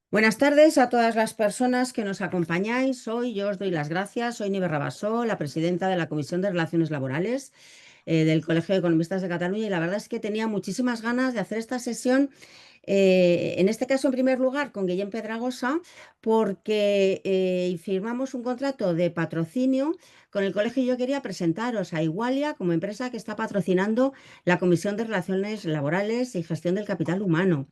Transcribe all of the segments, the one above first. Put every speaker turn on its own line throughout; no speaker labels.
Buenas tardes a todas las personas que nos acompañáis. Hoy yo os doy las gracias. Soy Nieves Rabasó, la presidenta de la Comisión de Relaciones Laborales del Colegio de Economistas de Cataluña, y la verdad es que tenía muchísimas ganas de hacer esta sesión, en este caso en primer lugar con Guillem Pedragosa, porque firmamos un contrato de patrocinio con el colegio y yo quería presentaros a Igualia como empresa que está patrocinando la Comisión de Relaciones Laborales y Gestión del Capital Humano.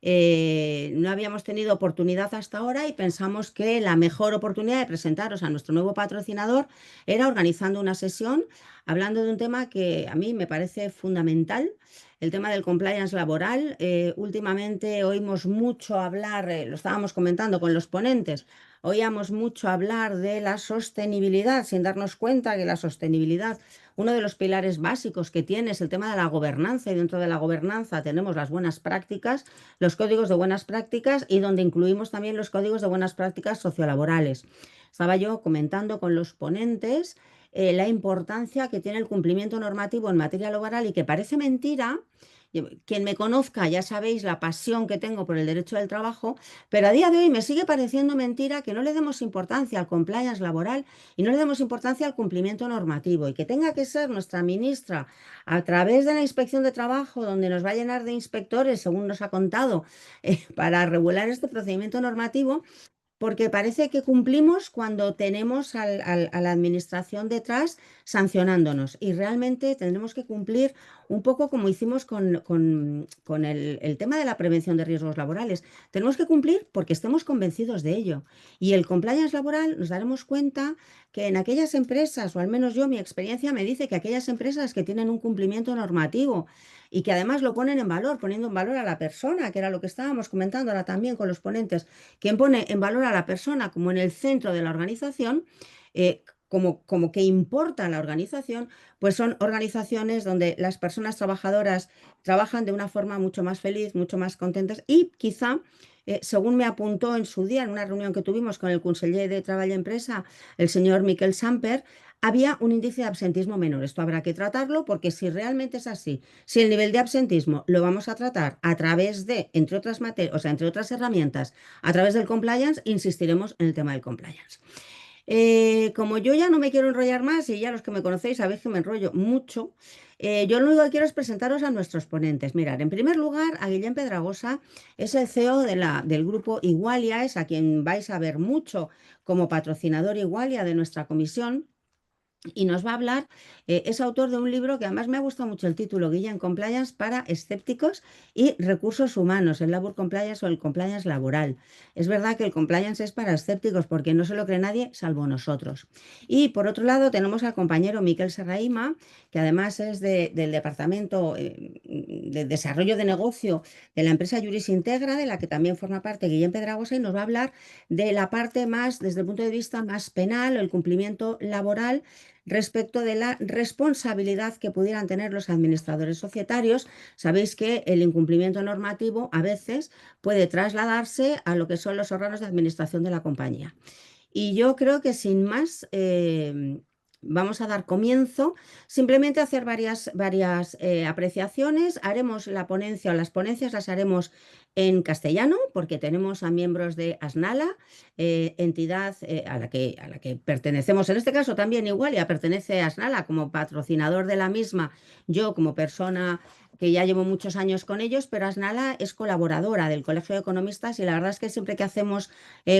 No habíamos tenido oportunidad hasta ahora y pensamos que la mejor oportunidad de presentaros a nuestro nuevo patrocinador era organizando una sesión hablando de un tema que a mí me parece fundamental, el tema del compliance laboral. Últimamente oímos mucho hablar, lo estábamos comentando con los ponentes, oíamos mucho hablar de la sostenibilidad sin darnos cuenta que la sostenibilidad, uno de los pilares básicos que tiene, es el tema de la gobernanza, y dentro de la gobernanza tenemos las buenas prácticas, los códigos de buenas prácticas, y donde incluimos también los códigos de buenas prácticas sociolaborales. Estaba yo comentando con los ponentes la importancia que tiene el cumplimiento normativo en materia laboral, y que parece mentira. Quien me conozca ya sabéis la pasión que tengo por el derecho del trabajo, pero a día de hoy me sigue pareciendo mentira que no le demos importancia al compliance laboral y no le demos importancia al cumplimiento normativo, y que tenga que ser nuestra ministra, a través de la inspección de trabajo, donde nos va a llenar de inspectores, según nos ha contado, para regular este procedimiento normativo, porque parece que cumplimos cuando tenemos a la administración detrás sancionándonos, y realmente tendremos que cumplir un poco como hicimos con el tema de la prevención de riesgos laborales. Tenemos que cumplir porque estemos convencidos de ello. Y el compliance laboral, nos daremos cuenta que en aquellas empresas, o al menos yo, mi experiencia me dice que aquellas empresas que tienen un cumplimiento normativo y que además lo ponen en valor, poniendo en valor a la persona, que era lo que estábamos comentando ahora también con los ponentes, quien pone en valor a la persona como en el centro de la organización, como que importa la organización, pues son organizaciones donde las personas trabajadoras trabajan de una forma mucho más feliz, mucho más contentas, y quizá, según me apuntó en su día en una reunión que tuvimos con el conseller de Trabajo y Empresa, el señor Miquel Samper, había un índice de absentismo menor. Esto habrá que tratarlo, porque si realmente es así, si el nivel de absentismo lo vamos a tratar a través de, entre otras materias, o sea, entre otras herramientas, a través del compliance, insistiremos en el tema del compliance. Como yo ya no me quiero enrollar más, y ya los que me conocéis sabéis que me enrollo mucho, yo lo único que quiero es presentaros a nuestros ponentes. Mirad, en primer lugar, a Guillem Pedragosa, es el CEO del grupo Igualia, es a quien vais a ver mucho como patrocinador Igualia de nuestra comisión. Y nos va a hablar, es autor de un libro que además me ha gustado mucho el título, Guía Compliance para escépticos y recursos humanos, el Labor Compliance o el Compliance laboral. Es verdad que el compliance es para escépticos porque no se lo cree nadie salvo nosotros. Y por otro lado tenemos al compañero Miquel Serraima, que además es del Departamento de Desarrollo de Negocio de la empresa Juris Integra, de la que también forma parte Guillem Pedragosa, y nos va a hablar de la parte más, desde el punto de vista más penal, o el cumplimiento laboral, respecto de la responsabilidad que pudieran tener los administradores societarios. Sabéis que el incumplimiento normativo a veces puede trasladarse a lo que son los órganos de administración de la compañía. Y yo creo que sin más, vamos a dar comienzo, simplemente a hacer varias apreciaciones. Haremos la ponencia, o las ponencias las haremos en castellano, porque tenemos a miembros de ASNALA, entidad a la que pertenecemos. En este caso también Igualia pertenece a ASNALA como patrocinador de la misma, yo como persona que ya llevo muchos años con ellos, pero ASNALA es colaboradora del Colegio de Economistas, y la verdad es que siempre que hacemos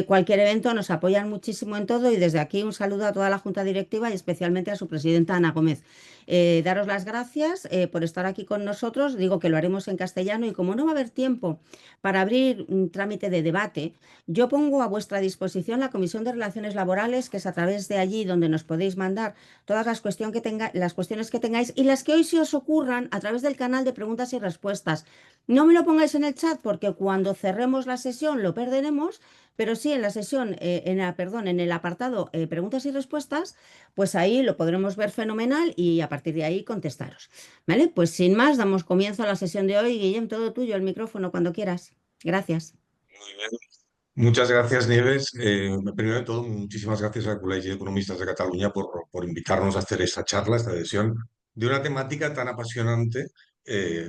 cualquier evento nos apoyan muchísimo en todo, y desde aquí un saludo a toda la Junta Directiva y especialmente a su presidenta Ana Gómez. Daros las gracias por estar aquí con nosotros. Digo que lo haremos en castellano, y como no va a haber tiempo para abrir un trámite de debate, yo pongo a vuestra disposición la Comisión de Relaciones Laborales, que es a través de allí donde nos podéis mandar todas las cuestiones que tengáis, y las que hoy se os ocurran a través del canal de preguntas y respuestas. No me lo pongáis en el chat, porque cuando cerremos la sesión lo perderemos, pero sí en la sesión, perdón, en el apartado preguntas y respuestas, pues ahí lo podremos ver fenomenal, y a partir de ahí contestaros. ¿Vale? Pues sin más, damos comienzo a la sesión de hoy. Guillem, todo tuyo, el micrófono cuando quieras. Gracias.
Muy bien. Muchas gracias, Nieves. Primero de todo, muchísimas gracias al Colegio de Economistas de Cataluña por invitarnos a hacer esta charla, esta sesión, de una temática tan apasionante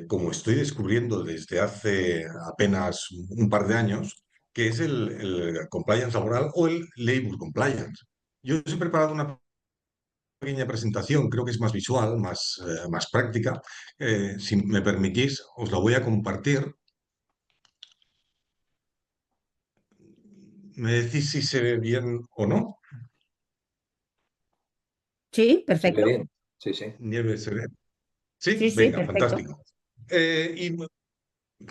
como estoy descubriendo desde hace apenas un par de años, que es el compliance laboral o el labor compliance. Yo os he preparado una pequeña presentación, creo que es más visual, más práctica. Si me permitís, os la voy a compartir. ¿Me decís si se ve bien o no?
Sí,
Se ve
perfecto.
bien, sí, sí.
Nieve, ¿se ve? Sí,
Sí, sí,
venga,
perfecto.
fantástico. Y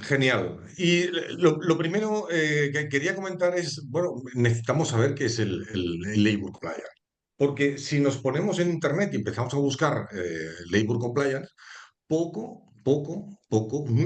genial. Y lo primero que quería comentar es, bueno, necesitamos saber qué es el labor compliance. Porque si nos ponemos en Internet y empezamos a buscar labor compliance, muy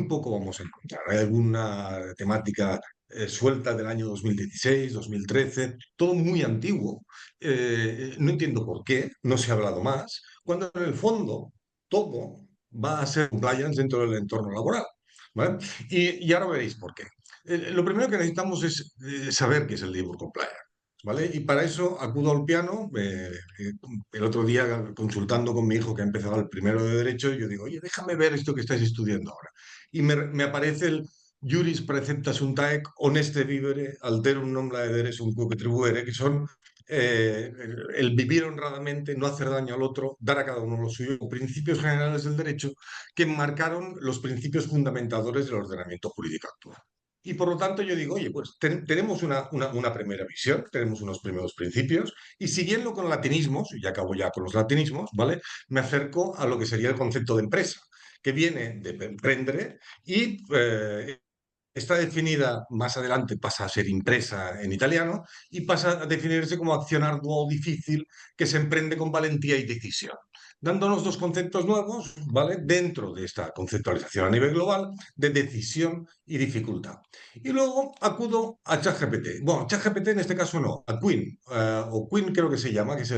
poco vamos a encontrar. Hay alguna temática suelta del año 2016, 2013, todo muy antiguo. No entiendo por qué no se ha hablado más, cuando en el fondo todo va a ser compliance dentro del entorno laboral. ¿Vale? Y ahora veréis por qué. Lo primero que necesitamos es saber qué es el labor compliance. ¿Vale? Y para eso acudo al piano. El otro día, consultando con mi hijo que ha empezado el primero de Derecho, yo digo, oye, déjame ver esto que estáis estudiando ahora. Y me aparece el Juris Precepta sunt haec, honeste vivere, alterum non laedere sunt quoque tribuere, que son el vivir honradamente, no hacer daño al otro, dar a cada uno lo suyo, principios generales del derecho que marcaron los principios fundamentadores del ordenamiento jurídico actual. Y por lo tanto yo digo, oye, pues tenemos una primera visión, tenemos unos primeros principios, y siguiendo con latinismos, y ya acabo ya con los latinismos, ¿vale? Me acerco a lo que sería el concepto de empresa, que viene de emprendere y está definida más adelante, pasa a ser impresa en italiano y pasa a definirse como acción ardua o difícil que se emprende con valentía y decisión, dándonos dos conceptos nuevos, ¿vale? Dentro de esta conceptualización a nivel global de decisión y dificultad. Y luego acudo a ChatGPT. Bueno, ChatGPT en este caso no, a Quinn, o Quinn creo que se llama, que es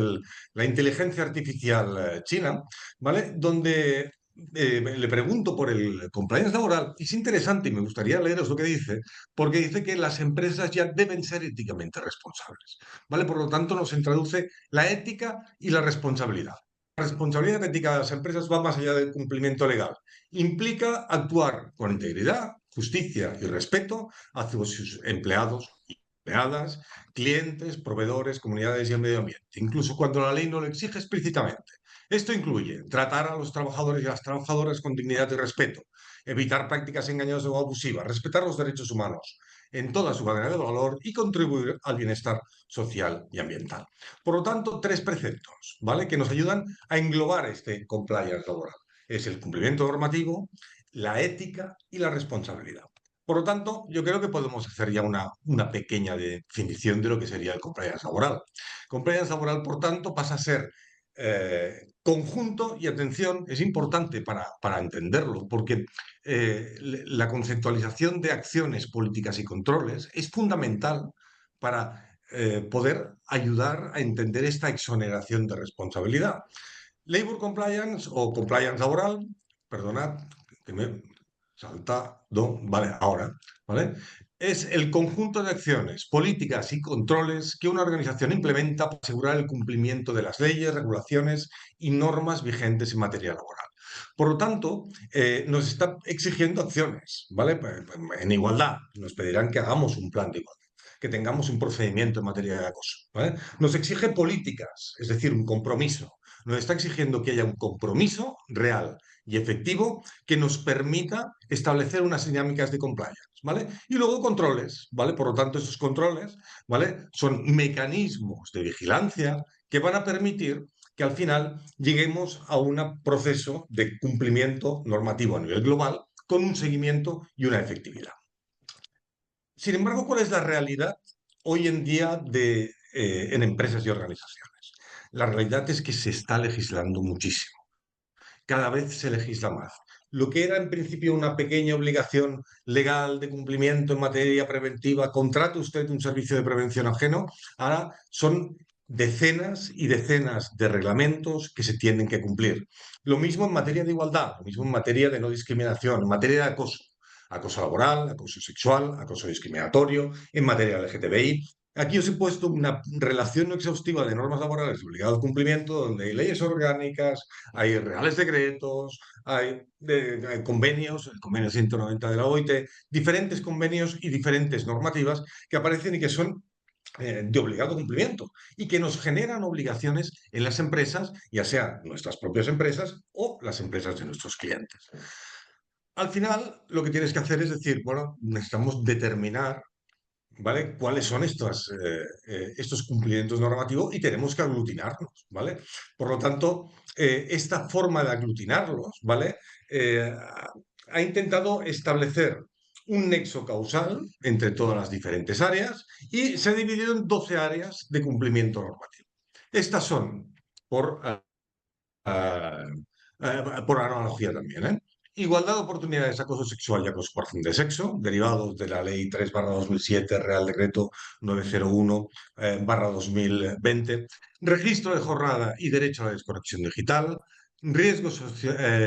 la inteligencia artificial china, ¿vale? Donde le pregunto por el compliance laboral, y es interesante y me gustaría leeros lo que dice, porque dice que las empresas ya deben ser éticamente responsables, ¿vale? Por lo tanto, nos introduce la ética y la responsabilidad. La responsabilidad ética de las empresas va más allá del cumplimiento legal. Implica actuar con integridad, justicia y respeto hacia sus empleados y empleadas, clientes, proveedores, comunidades y el medio ambiente, incluso cuando la ley no lo exige explícitamente. Esto incluye tratar a los trabajadores y las trabajadoras con dignidad y respeto, evitar prácticas engañosas o abusivas, respetar los derechos humanos en toda su cadena de valor y contribuir al bienestar social y ambiental. Por lo tanto, tres preceptos, ¿vale? Que nos ayudan a englobar este compliance laboral. Es el cumplimiento normativo, la ética y la responsabilidad. Por lo tanto, yo creo que podemos hacer ya una pequeña definición de lo que sería el compliance laboral. Compliance laboral, por tanto, pasa a ser conjunto y atención, es importante para entenderlo, porque la conceptualización de acciones, políticas y controles es fundamental para poder ayudar a entender esta exoneración de responsabilidad. Labor compliance o compliance laboral, perdonad, que me salta, vale, ahora, ¿vale? Es el conjunto de acciones, políticas y controles que una organización implementa para asegurar el cumplimiento de las leyes, regulaciones y normas vigentes en materia laboral. Por lo tanto, nos está exigiendo acciones, ¿vale? En igualdad, nos pedirán que hagamos un plan de igualdad, que tengamos un procedimiento en materia de acoso, ¿vale? Nos exige políticas, es decir, un compromiso. Nos está exigiendo que haya un compromiso real y efectivo que nos permita establecer unas dinámicas de compliance, ¿vale? Y luego controles, ¿vale? Por lo tanto, esos controles, ¿vale? Son mecanismos de vigilancia que van a permitir que al final lleguemos a un proceso de cumplimiento normativo a nivel global con un seguimiento y una efectividad. Sin embargo, ¿cuál es la realidad hoy en día en empresas y organizaciones? La realidad es que se está legislando muchísimo. Cada vez se legisla más. Lo que era en principio una pequeña obligación legal de cumplimiento en materia preventiva, contrate usted un servicio de prevención ajeno, ahora son decenas y decenas de reglamentos que se tienen que cumplir. Lo mismo en materia de igualdad, lo mismo en materia de no discriminación, en materia de acoso. Acoso laboral, acoso sexual, acoso discriminatorio, en materia LGTBI. Aquí os he puesto una relación no exhaustiva de normas laborales de obligado cumplimiento, donde hay leyes orgánicas, hay reales decretos, hay convenios, el convenio 190 de la OIT, diferentes convenios y diferentes normativas que aparecen y que son de obligado cumplimiento y que nos generan obligaciones en las empresas, ya sean nuestras propias empresas o las empresas de nuestros clientes. Al final, lo que tienes que hacer es decir, bueno, necesitamos determinar, ¿vale? ¿Cuáles son estos cumplimientos normativos? Y tenemos que aglutinarlos, ¿vale? Por lo tanto, esta forma de aglutinarlos, ¿vale? Ha intentado establecer un nexo causal entre todas las diferentes áreas y se ha dividido en 12 áreas de cumplimiento normativo. Estas son, por eh, por analogía también, ¿eh? Igualdad de oportunidades, acoso sexual y acoso por razón de sexo, derivados de la Ley 3/2007, Real Decreto 901 /2020, registro de jornada y derecho a la desconexión digital, riesgos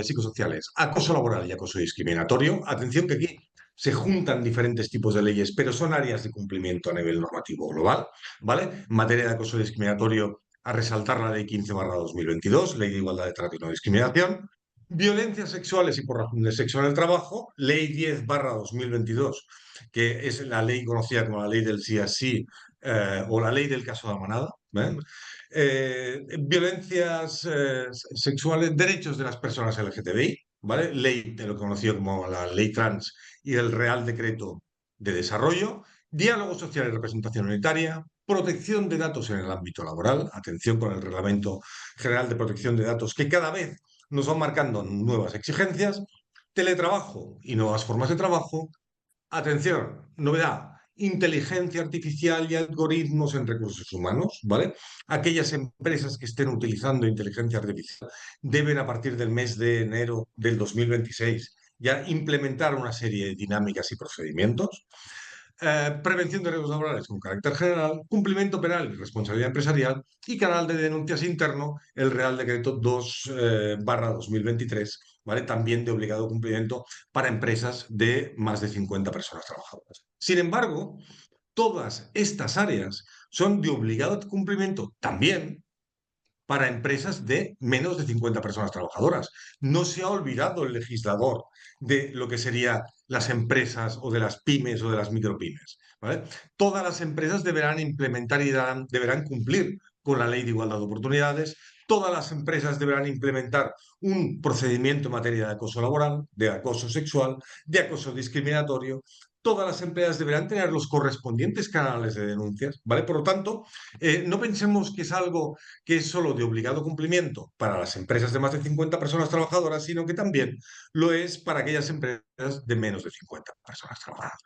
psicosociales, acoso laboral y acoso discriminatorio. Atención que aquí se juntan diferentes tipos de leyes, pero son áreas de cumplimiento a nivel normativo global, ¿vale? En materia de acoso discriminatorio, a resaltar la Ley 15/2022, Ley de Igualdad de Trato y No Discriminación. Violencias sexuales y por razón de sexo en el trabajo, Ley 10/2022, que es la ley conocida como la Ley del sí a sí o la Ley del caso de la manada. ¿Eh? Violencias sexuales, derechos de las personas LGTBI, ¿vale? Ley de lo conocido como la Ley Trans y el Real Decreto de Desarrollo. Diálogo social y representación unitaria, protección de datos en el ámbito laboral, atención con el Reglamento General de Protección de Datos, que cada vez nos van marcando nuevas exigencias, teletrabajo y nuevas formas de trabajo, atención, novedad, inteligencia artificial y algoritmos en recursos humanos, ¿vale? Aquellas empresas que estén utilizando inteligencia artificial deben a partir del mes de enero del 2026 ya implementar una serie de dinámicas y procedimientos. Prevención de riesgos laborales con carácter general, cumplimiento penal y responsabilidad empresarial y canal de denuncias interno, el Real Decreto 2/2023, ¿vale? También de obligado cumplimiento para empresas de más de 50 personas trabajadoras. Sin embargo, todas estas áreas son de obligado cumplimiento también para empresas de menos de 50 personas trabajadoras. No se ha olvidado el legislador de lo que serían las empresas o de las pymes o de las micropymes, ¿vale? Todas las empresas deberán implementar y deberán cumplir con la Ley de Igualdad de Oportunidades. Todas las empresas deberán implementar un procedimiento en materia de acoso laboral, de acoso sexual, de acoso discriminatorio. Todas las empresas deberán tener los correspondientes canales de denuncias, ¿vale? Por lo tanto, no pensemos que es algo que es solo de obligado cumplimiento para las empresas de más de 50 personas trabajadoras, sino que también lo es para aquellas empresas de menos de 50 personas trabajadoras.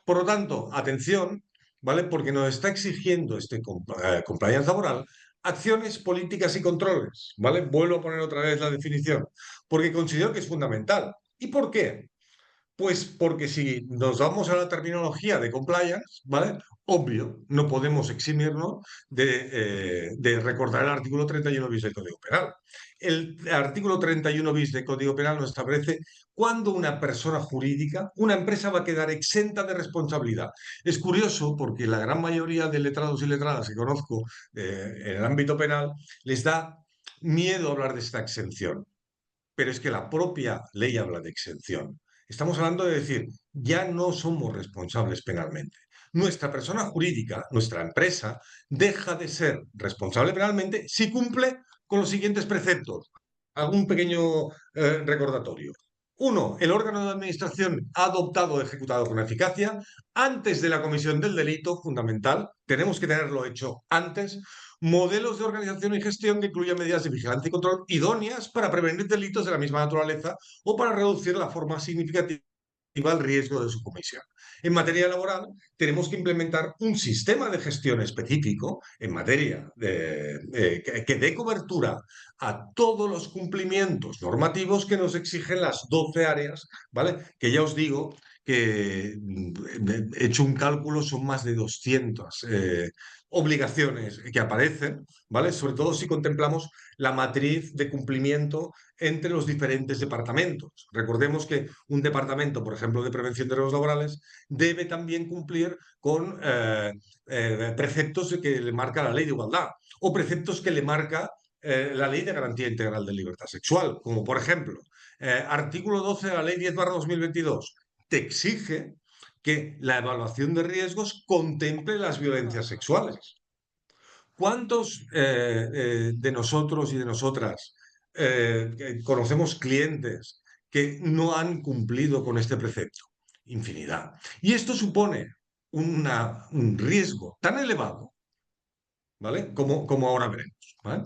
Por lo tanto, atención, ¿vale? Porque nos está exigiendo este compliance laboral acciones políticas y controles, ¿vale? Vuelvo a poner otra vez la definición, porque considero que es fundamental. ¿Y por qué? Pues porque si nos vamos a la terminología de compliance, ¿vale? Obvio, no podemos eximirnos de recordar el artículo 31 bis del Código Penal. El artículo 31 bis del Código Penal nos establece cuándo una persona jurídica, una empresa va a quedar exenta de responsabilidad. Es curioso porque la gran mayoría de letrados y letradas que conozco en el ámbito penal les da miedo hablar de esta exención, pero es que la propia ley habla de exención. Estamos hablando de decir, ya no somos responsables penalmente. Nuestra persona jurídica, nuestra empresa, deja de ser responsable penalmente si cumple con los siguientes preceptos. Algún pequeño recordatorio. Uno, el órgano de administración ha adoptado o ejecutado con eficacia antes de la comisión del delito, fundamental. Tenemos que tenerlo hecho antes. Modelos de organización y gestión que incluyan medidas de vigilancia y control idóneas para prevenir delitos de la misma naturaleza o para reducir la forma significativa el riesgo de su comisión. En materia laboral, tenemos que implementar un sistema de gestión específico en materia que dé cobertura a todos los cumplimientos normativos que nos exigen las 12 áreas, ¿vale? Que ya os digo que, he hecho un cálculo, son más de 200 obligaciones que aparecen, ¿vale? Sobre todo si contemplamos la matriz de cumplimiento entre los diferentes departamentos. Recordemos que un departamento, por ejemplo, de prevención de riesgos laborales, debe también cumplir con preceptos que le marca la ley de igualdad o preceptos que le marca la ley de garantía integral de libertad sexual, como por ejemplo, artículo 12 de la ley 10/2022, te exige que la evaluación de riesgos contemple las violencias sexuales. ¿Cuántos de nosotros y de nosotras que conocemos clientes que no han cumplido con este precepto? Infinidad. Y esto supone un riesgo tan elevado, ¿vale? Como ahora veremos, ¿vale?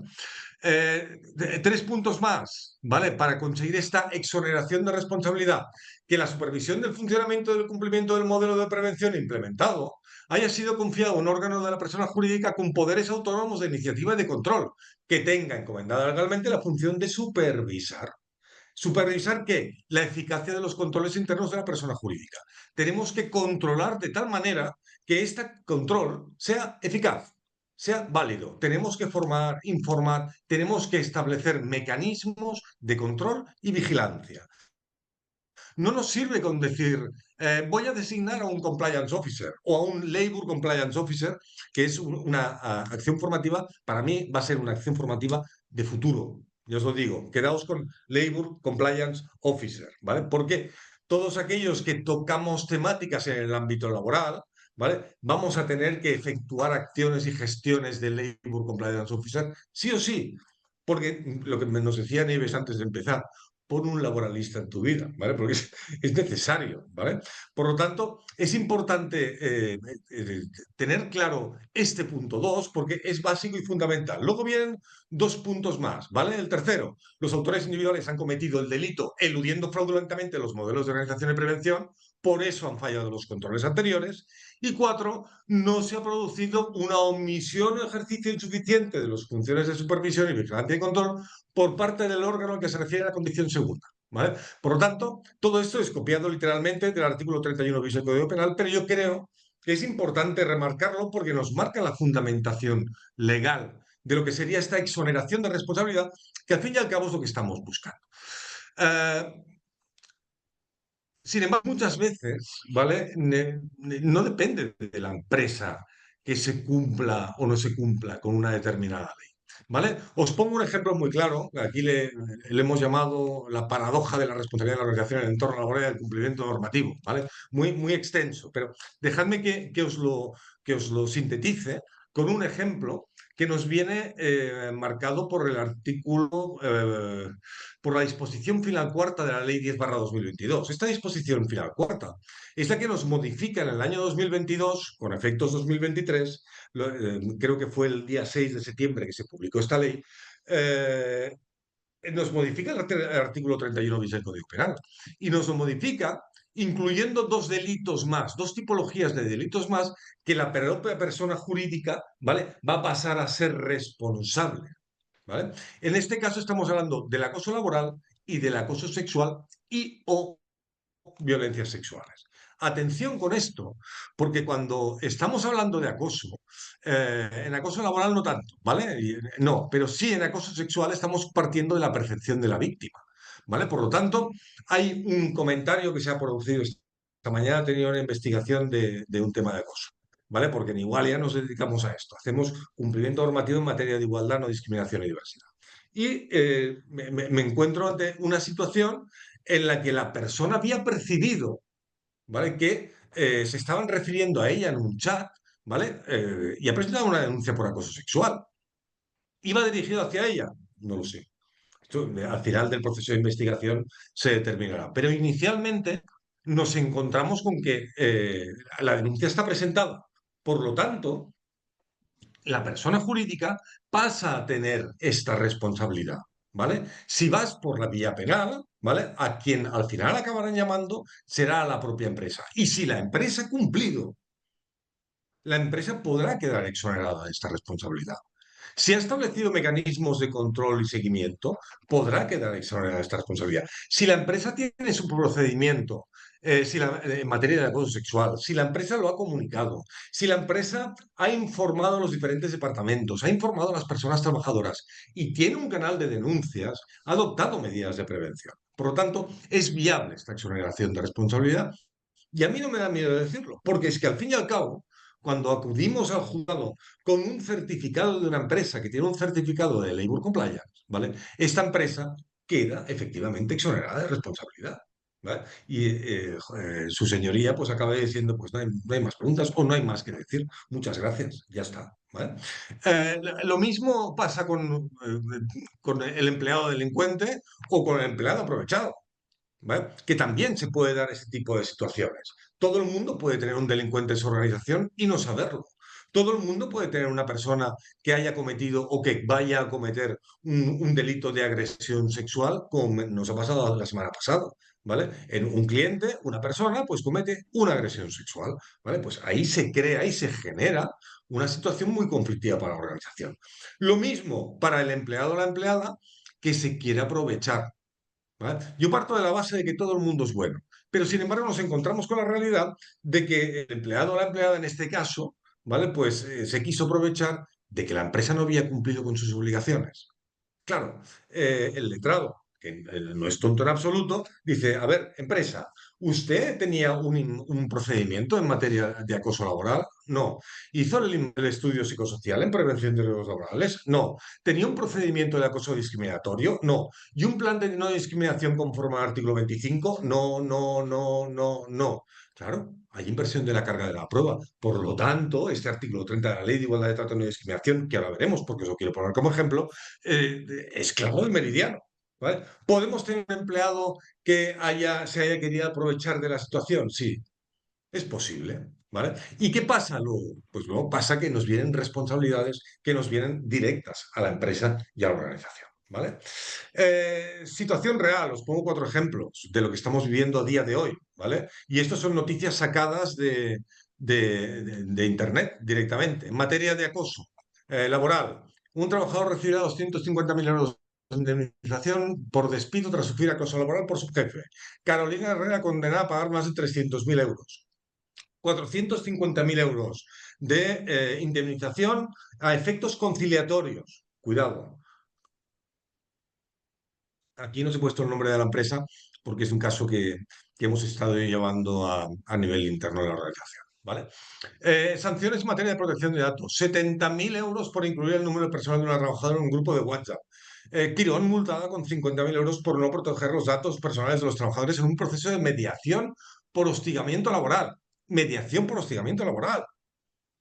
Tres puntos más, ¿vale? Para conseguir esta exoneración de responsabilidad, que la supervisión del funcionamiento del cumplimiento del modelo de prevención implementado haya sido confiado a un órgano de la persona jurídica con poderes autónomos de iniciativa y de control, que tenga encomendada legalmente la función de supervisar. ¿Supervisar qué? La eficacia de los controles internos de la persona jurídica. Tenemos que controlar de tal manera que este control sea eficaz, sea válido. Tenemos que formar, informar, tenemos que establecer mecanismos de control y vigilancia. No nos sirve con decir, voy a designar a un compliance officer o a un labor compliance officer, que es una acción formativa, para mí va a ser una acción formativa de futuro. Yo os lo digo, quedaos con labor compliance officer, ¿vale? Porque todos aquellos que tocamos temáticas en el ámbito laboral, ¿vale? Vamos a tener que efectuar acciones y gestiones de labor compliance officer, sí o sí. Porque lo que nos decía Nieves antes de empezar, pon un laboralista en tu vida, ¿vale? Porque es necesario, ¿vale? Por lo tanto, es importante tener claro este punto 2 porque es básico y fundamental. Luego vienen dos puntos más, ¿vale? El tercero, los autores individuales han cometido el delito eludiendo fraudulentamente los modelos de organización y prevención, por eso han fallado los controles anteriores. Y cuatro, no se ha producido una omisión o ejercicio insuficiente de las funciones de supervisión y vigilancia y control por parte del órgano al que se refiere a la condición segunda. ¿Vale? Por lo tanto, todo esto es copiado literalmente del artículo 31 bis del Código Penal, pero yo creo que es importante remarcarlo porque nos marca la fundamentación legal de lo que sería esta exoneración de responsabilidad, que al fin y al cabo es lo que estamos buscando. Sin embargo, muchas veces, ¿vale? No depende de la empresa que se cumpla o no se cumpla con una determinada ley, ¿vale? Os pongo un ejemplo muy claro, aquí le hemos llamado la paradoja de la responsabilidad de la organización en el entorno laboral y del cumplimiento normativo, ¿vale? Muy, muy extenso, pero dejadme que os lo sintetice con un ejemplo que nos viene marcado por el artículo por la disposición final cuarta de la Ley 10/2022. Esta disposición final cuarta es la que nos modifica en el año 2022, con efectos 2023, creo que fue el día 6 de septiembre que se publicó esta ley, nos modifica el artículo 31 bis del Código Penal y nos lo modifica incluyendo dos delitos más, dos tipologías de delitos más que la propia persona jurídica, ¿vale? Va a pasar a ser responsable. ¿Vale? En este caso estamos hablando del acoso laboral y del acoso sexual y o violencias sexuales. Atención con esto, porque cuando estamos hablando de acoso, en acoso laboral no tanto, ¿vale? No, pero sí en acoso sexual estamos partiendo de la percepción de la víctima, ¿vale? Por lo tanto, hay un comentario que se ha producido esta mañana, ha tenido una investigación de un tema de acoso. ¿Vale? Porque en Igualia nos dedicamos a esto. Hacemos cumplimiento normativo en materia de igualdad, no discriminación y diversidad. Y me encuentro ante una situación en la que la persona había percibido, ¿vale? Que se estaban refiriendo a ella en un chat, ¿vale? Y ha presentado una denuncia por acoso sexual. ¿Iba dirigido hacia ella? No lo sé. Esto, al final del proceso de investigación se determinará. Pero inicialmente nos encontramos con que la denuncia está presentada. Por lo tanto, la persona jurídica pasa a tener esta responsabilidad, ¿vale? Si vas por la vía penal, ¿vale? A quien al final acabarán llamando será a la propia empresa. Y si la empresa ha cumplido, la empresa podrá quedar exonerada de esta responsabilidad. Si ha establecido mecanismos de control y seguimiento, podrá quedar exonerada de esta responsabilidad. Si la empresa tiene su procedimiento en materia de acoso sexual, si la empresa lo ha comunicado, si la empresa ha informado a los diferentes departamentos, ha informado a las personas trabajadoras y tiene un canal de denuncias, ha adoptado medidas de prevención. Por lo tanto, es viable esta exoneración de responsabilidad y a mí no me da miedo decirlo, porque es que al fin y al cabo, cuando acudimos al juzgado con un certificado de una empresa que tiene un certificado de Labor Compliance, ¿vale? Esta empresa queda efectivamente exonerada de responsabilidad. ¿Vale? Y su señoría pues acaba diciendo, pues no hay más preguntas o no hay más que decir. Muchas gracias, ya está. ¿Vale? Lo mismo pasa con el empleado delincuente o con el empleado aprovechado. ¿Vale? Que también se puede dar ese tipo de situaciones. Todo el mundo puede tener un delincuente en su organización y no saberlo. Todo el mundo puede tener una persona que haya cometido o que vaya a cometer un delito de agresión sexual, como nos ha pasado la semana pasada. ¿Vale? En un cliente, una persona, pues comete una agresión sexual. ¿Vale? Pues ahí se crea y se genera una situación muy conflictiva para la organización. Lo mismo para el empleado o la empleada que se quiere aprovechar. ¿Vale? Yo parto de la base de que todo el mundo es bueno, pero sin embargo nos encontramos con la realidad de que el empleado o la empleada en este caso, ¿vale? Pues se quiso aprovechar de que la empresa no había cumplido con sus obligaciones. Claro, el letrado, que no es tonto en absoluto, dice, a ver, empresa, ¿usted tenía un procedimiento en materia de acoso laboral? No. ¿Hizo el estudio psicosocial en prevención de riesgos laborales? No. ¿Tenía un procedimiento de acoso discriminatorio? No. ¿Y un plan de no discriminación conforme al artículo 25? No, no, no, no, no. Claro, hay inversión de la carga de la prueba. Por lo tanto, este artículo 30 de la Ley de Igualdad de Trato y No Discriminación, que ahora veremos porque os lo quiero poner como ejemplo, es claro del meridiano. ¿Vale? ¿Podemos tener un empleado que se haya querido aprovechar de la situación? Sí, es posible. ¿Vale? ¿Y qué pasa luego? Pues luego pasa que nos vienen responsabilidades que nos vienen directas a la empresa y a la organización. ¿Vale? Situación real, os pongo 4 ejemplos de lo que estamos viviendo a día de hoy. ¿Vale? Y estas son noticias sacadas de Internet directamente. En materia de acoso laboral, un trabajador recibirá 250.000 euros de indemnización por despido tras sufrir acoso laboral por su jefe. Carolina Herrera condenada a pagar más de 300.000 euros. 450.000 euros de indemnización a efectos conciliatorios. Cuidado, aquí no se ha puesto el nombre de la empresa porque es un caso que hemos estado llevando a nivel interno de la organización. ¿Vale? Sanciones en materia de protección de datos. 70.000 euros por incluir el número de personas de una trabajadora en un grupo de WhatsApp. Quirón multada con 50.000 euros por no proteger los datos personales de los trabajadores en un proceso de mediación por hostigamiento laboral. Mediación por hostigamiento laboral.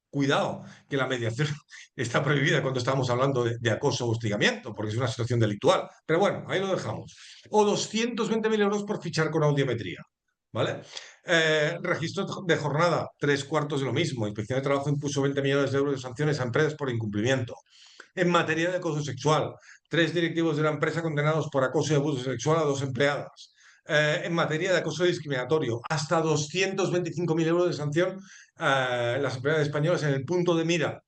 Cuidado, que la mediación está prohibida cuando estamos hablando de acoso o hostigamiento, porque es una situación delictual. Pero bueno, ahí lo dejamos. O 220.000 euros por fichar con audiometría. ¿Vale? Registro de jornada, 3/4 de lo mismo. Inspección de Trabajo impuso 20 millones de euros de sanciones a empresas por incumplimiento. En materia de acoso sexual, 3 directivos de la empresa condenados por acoso y abuso sexual a 2 empleadas. En materia de acoso discriminatorio, hasta 225.000 euros de sanción las empleadas españolas en el punto de mira.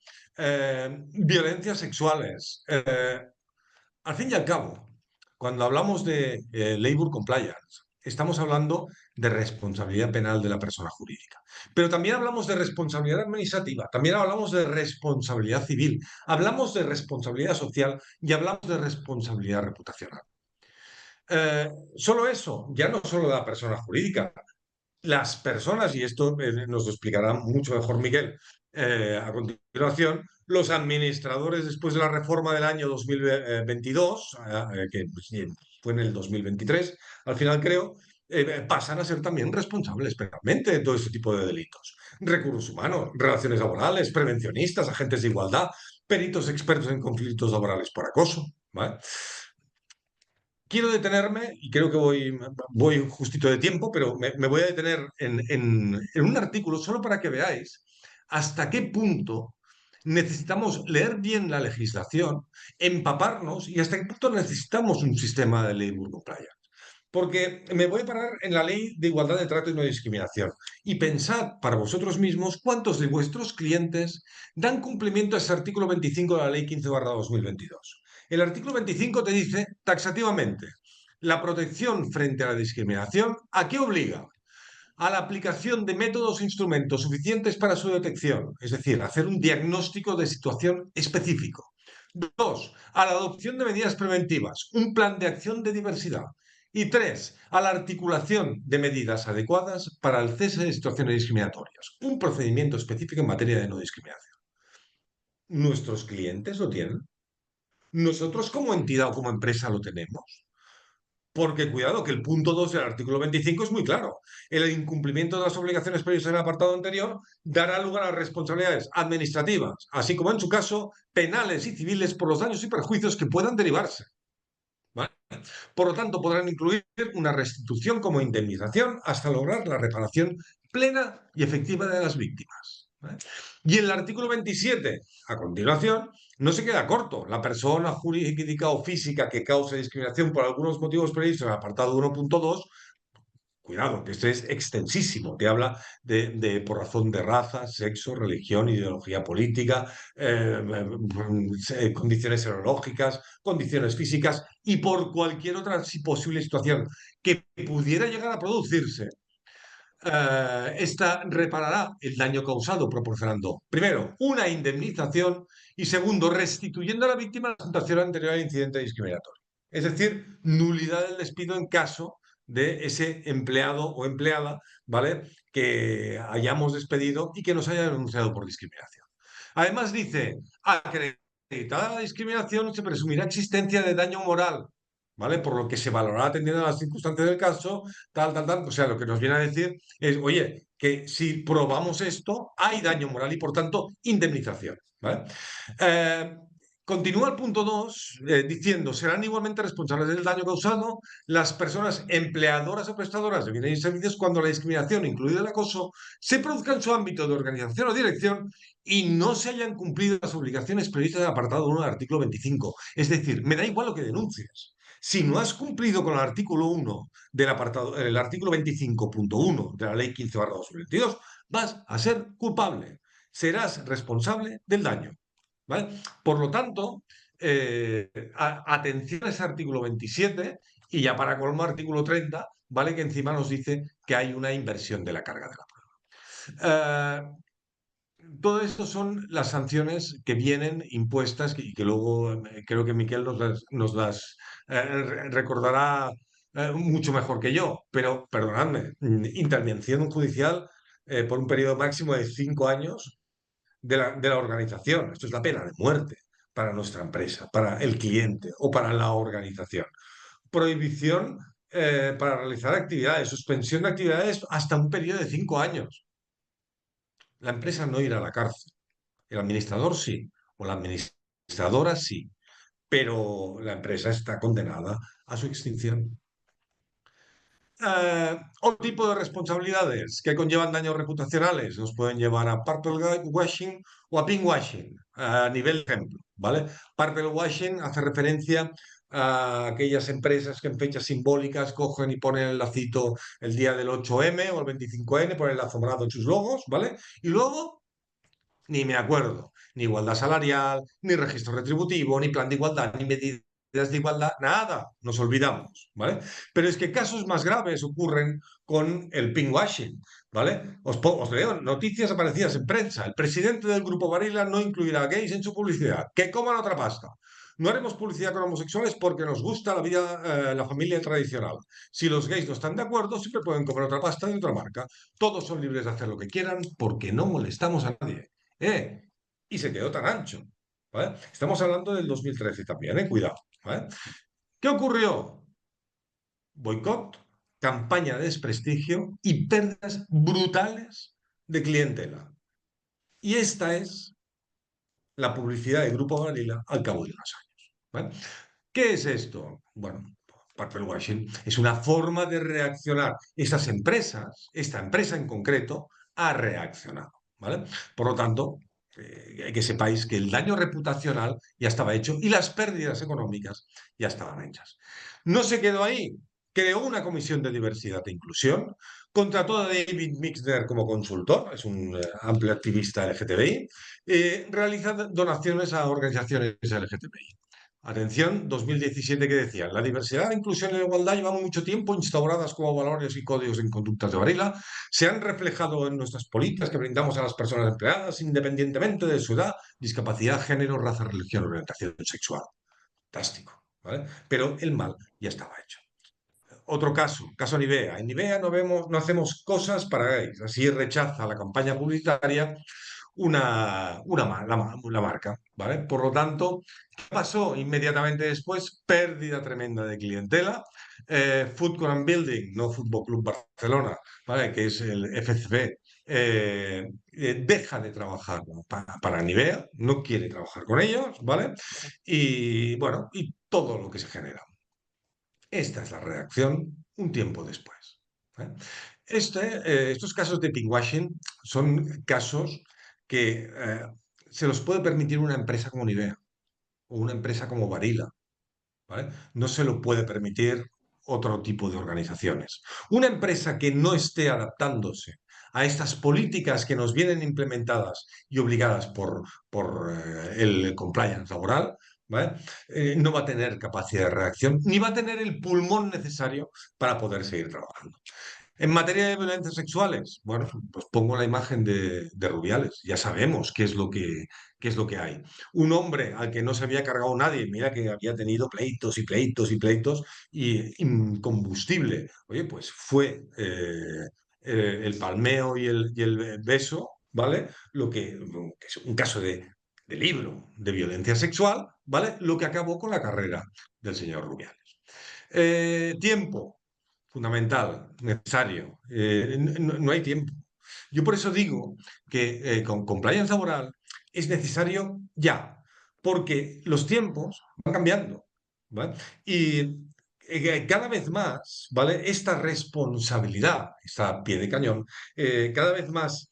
Violencias sexuales. Al fin y al cabo, cuando hablamos de labor compliance, estamos hablando de responsabilidad penal de la persona jurídica. Pero también hablamos de responsabilidad administrativa, también hablamos de responsabilidad civil, hablamos de responsabilidad social y hablamos de responsabilidad reputacional. Solo eso, ya no solo de la persona jurídica, las personas, y esto nos lo explicará mucho mejor Miguel a continuación, los administradores después de la reforma del año 2022, que pues, fue en el 2023, al final creo, pasan a ser también responsables penalmente de todo este tipo de delitos. Recursos humanos, relaciones laborales, prevencionistas, agentes de igualdad, peritos expertos en conflictos laborales por acoso. ¿Vale? Quiero detenerme, y creo que voy justito de tiempo, pero me voy a detener en un artículo solo para que veáis hasta qué punto necesitamos leer bien la legislación, empaparnos y hasta qué punto necesitamos un sistema de ley compliance. Porque me voy a parar en la ley de igualdad de trato y no discriminación. Y pensad para vosotros mismos cuántos de vuestros clientes dan cumplimiento a ese artículo 25 de la ley 15/2022. El artículo 25 te dice taxativamente la protección frente a la discriminación. ¿A qué obliga? a la aplicación de métodos e instrumentos suficientes para su detección, es decir, hacer un diagnóstico de situación específico. Dos, a la adopción de medidas preventivas, un plan de acción de diversidad. Y tres, a la articulación de medidas adecuadas para el cese de situaciones discriminatorias, un procedimiento específico en materia de no discriminación. ¿Nuestros clientes lo tienen? ¿Nosotros como entidad o como empresa lo tenemos? Porque cuidado, que el punto 2 del artículo 25 es muy claro. El incumplimiento de las obligaciones previstas en el apartado anterior dará lugar a responsabilidades administrativas, así como en su caso penales y civiles por los daños y perjuicios que puedan derivarse. ¿Vale? Por lo tanto, podrán incluir una restitución como indemnización hasta lograr la reparación plena y efectiva de las víctimas. ¿Vale? Y el artículo 27, a continuación, no se queda corto. La persona jurídica o física que cause discriminación por algunos motivos previstos en el apartado 1.2, cuidado, que este es extensísimo, te habla por razón de raza, sexo, religión, ideología política, condiciones serológicas, condiciones físicas y por cualquier otra posible situación que pudiera llegar a producirse. Esta reparará el daño causado proporcionando, primero, una indemnización y segundo, restituyendo a la víctima la situación anterior al incidente discriminatorio. Es decir, nulidad del despido en caso de ese empleado o empleada, ¿vale?, que hayamos despedido y que nos haya denunciado por discriminación. Además dice, acreditada la discriminación, se presumirá existencia de daño moral, ¿vale? Por lo que se valorará atendiendo a las circunstancias del caso, tal, tal, tal. O sea, lo que nos viene a decir es, oye, que si probamos esto, hay daño moral y, por tanto, indemnización, ¿vale? Eh, Continúa el punto 2 diciendo, serán igualmente responsables del daño causado las personas empleadoras o prestadoras de bienes y servicios cuando la discriminación, incluido el acoso, se produzca en su ámbito de organización o dirección y no se hayan cumplido las obligaciones previstas en el apartado 1 del artículo 25. Es decir, me da igual lo que denuncies. Si no has cumplido con el artículo 1 del apartado, el artículo 25.1 de la ley 15/2022, vas a ser culpable. Serás responsable del daño. ¿Vale? Por lo tanto, atención a ese artículo 27 y ya para colmo artículo 30, ¿vale? Que encima nos dice que hay una inversión de la carga de la prueba. Todo esto son las sanciones que vienen impuestas y que luego creo que Miquel nos las recordará mucho mejor que yo. Pero, perdonadme, intervención judicial por un periodo máximo de 5 años de la organización. Esto es la pena de muerte para nuestra empresa, para el cliente o para la organización. Prohibición para realizar actividades, suspensión de actividades hasta un periodo de 5 años. La empresa no irá a la cárcel. El administrador sí, o la administradora sí, pero la empresa está condenada a su extinción. Otro tipo de responsabilidades que conllevan daños reputacionales nos pueden llevar a purple washing o a pink washing, a nivel ejemplo, ¿vale? Purple washing hace referencia a aquellas empresas que en fechas simbólicas cogen y ponen el lacito el día del 8M o el 25N, ponen el lazo morado en sus logos, ¿vale? Y luego ni me acuerdo, ni igualdad salarial, ni registro retributivo, ni plan de igualdad, ni medidas de igualdad, nada, nos olvidamos, ¿vale? Pero es que casos más graves ocurren con el pinkwashing, ¿vale? Os leo noticias aparecidas en prensa. El presidente del Grupo Barilla no incluirá gays en su publicidad. Que coman otra pasta. No haremos publicidad con homosexuales porque nos gusta la vida, la familia tradicional. Si los gays no están de acuerdo, siempre pueden comer otra pasta de otra marca. Todos son libres de hacer lo que quieran porque no molestamos a nadie. ¿Eh? Y se quedó tan ancho. ¿Vale? Estamos hablando del 2013 también, cuidado. ¿Vale? ¿Qué ocurrió? Boicot, campaña de desprestigio y pérdidas brutales de clientela. Y esta es la publicidad de Grupo Barilla al cabo de unos años. ¿Vale? ¿Qué es esto? Bueno, purple washing es una forma de reaccionar. Esas empresas, esta empresa en concreto, ha reaccionado. ¿Vale? Por lo tanto, que sepáis que el daño reputacional ya estaba hecho y las pérdidas económicas ya estaban hechas. No se quedó ahí. Creó una comisión de diversidad e inclusión, contrató a David Mixner como consultor, es un amplio activista LGTBI, realiza donaciones a organizaciones LGTBI. Atención, 2017, que decía: la diversidad, la inclusión y la igualdad llevan mucho tiempo instauradas como valores y códigos en conductas de Varela, se han reflejado en nuestras políticas que brindamos a las personas empleadas, independientemente de su edad, discapacidad, género, raza, religión, orientación sexual. Fantástico, ¿vale? Pero el mal ya estaba hecho. Otro caso Nivea. En Nivea no hacemos cosas para gays. Así rechaza la campaña publicitaria la marca, ¿vale? Por lo tanto, ¿qué pasó inmediatamente después? Pérdida tremenda de clientela. Football and Building, no Fútbol Club Barcelona, ¿vale? Que es el FCB, deja de trabajar para Nivea, no quiere trabajar con ellos, ¿vale? Y bueno, y todo lo que se genera. Esta es la reacción un tiempo después. ¿Eh? Estos casos de pinkwashing son casos que se los puede permitir una empresa como Nivea o una empresa como Barilla, ¿vale? No se lo puede permitir otro tipo de organizaciones. Una empresa que no esté adaptándose a estas políticas que nos vienen implementadas y obligadas por el compliance laboral, ¿vale? No va a tener capacidad de reacción ni va a tener el pulmón necesario para poder seguir trabajando. En materia de violencias sexuales, bueno, pues pongo la imagen de Rubiales. Ya sabemos qué es lo que hay. Un hombre al que no se había cargado nadie, mira que había tenido pleitos y pleitos y pleitos, y incombustible. Oye, pues fue el palmeo y el beso, ¿vale? Que es un caso de libro de violencia sexual, ¿vale? Lo que acabó con la carrera del señor Rubiales. Tiempo fundamental, necesario. No hay tiempo. Yo por eso digo que con compliance laboral es necesario ya, porque los tiempos van cambiando, ¿vale? Y cada vez más, ¿vale? Esta responsabilidad está a pie de cañón, cada vez más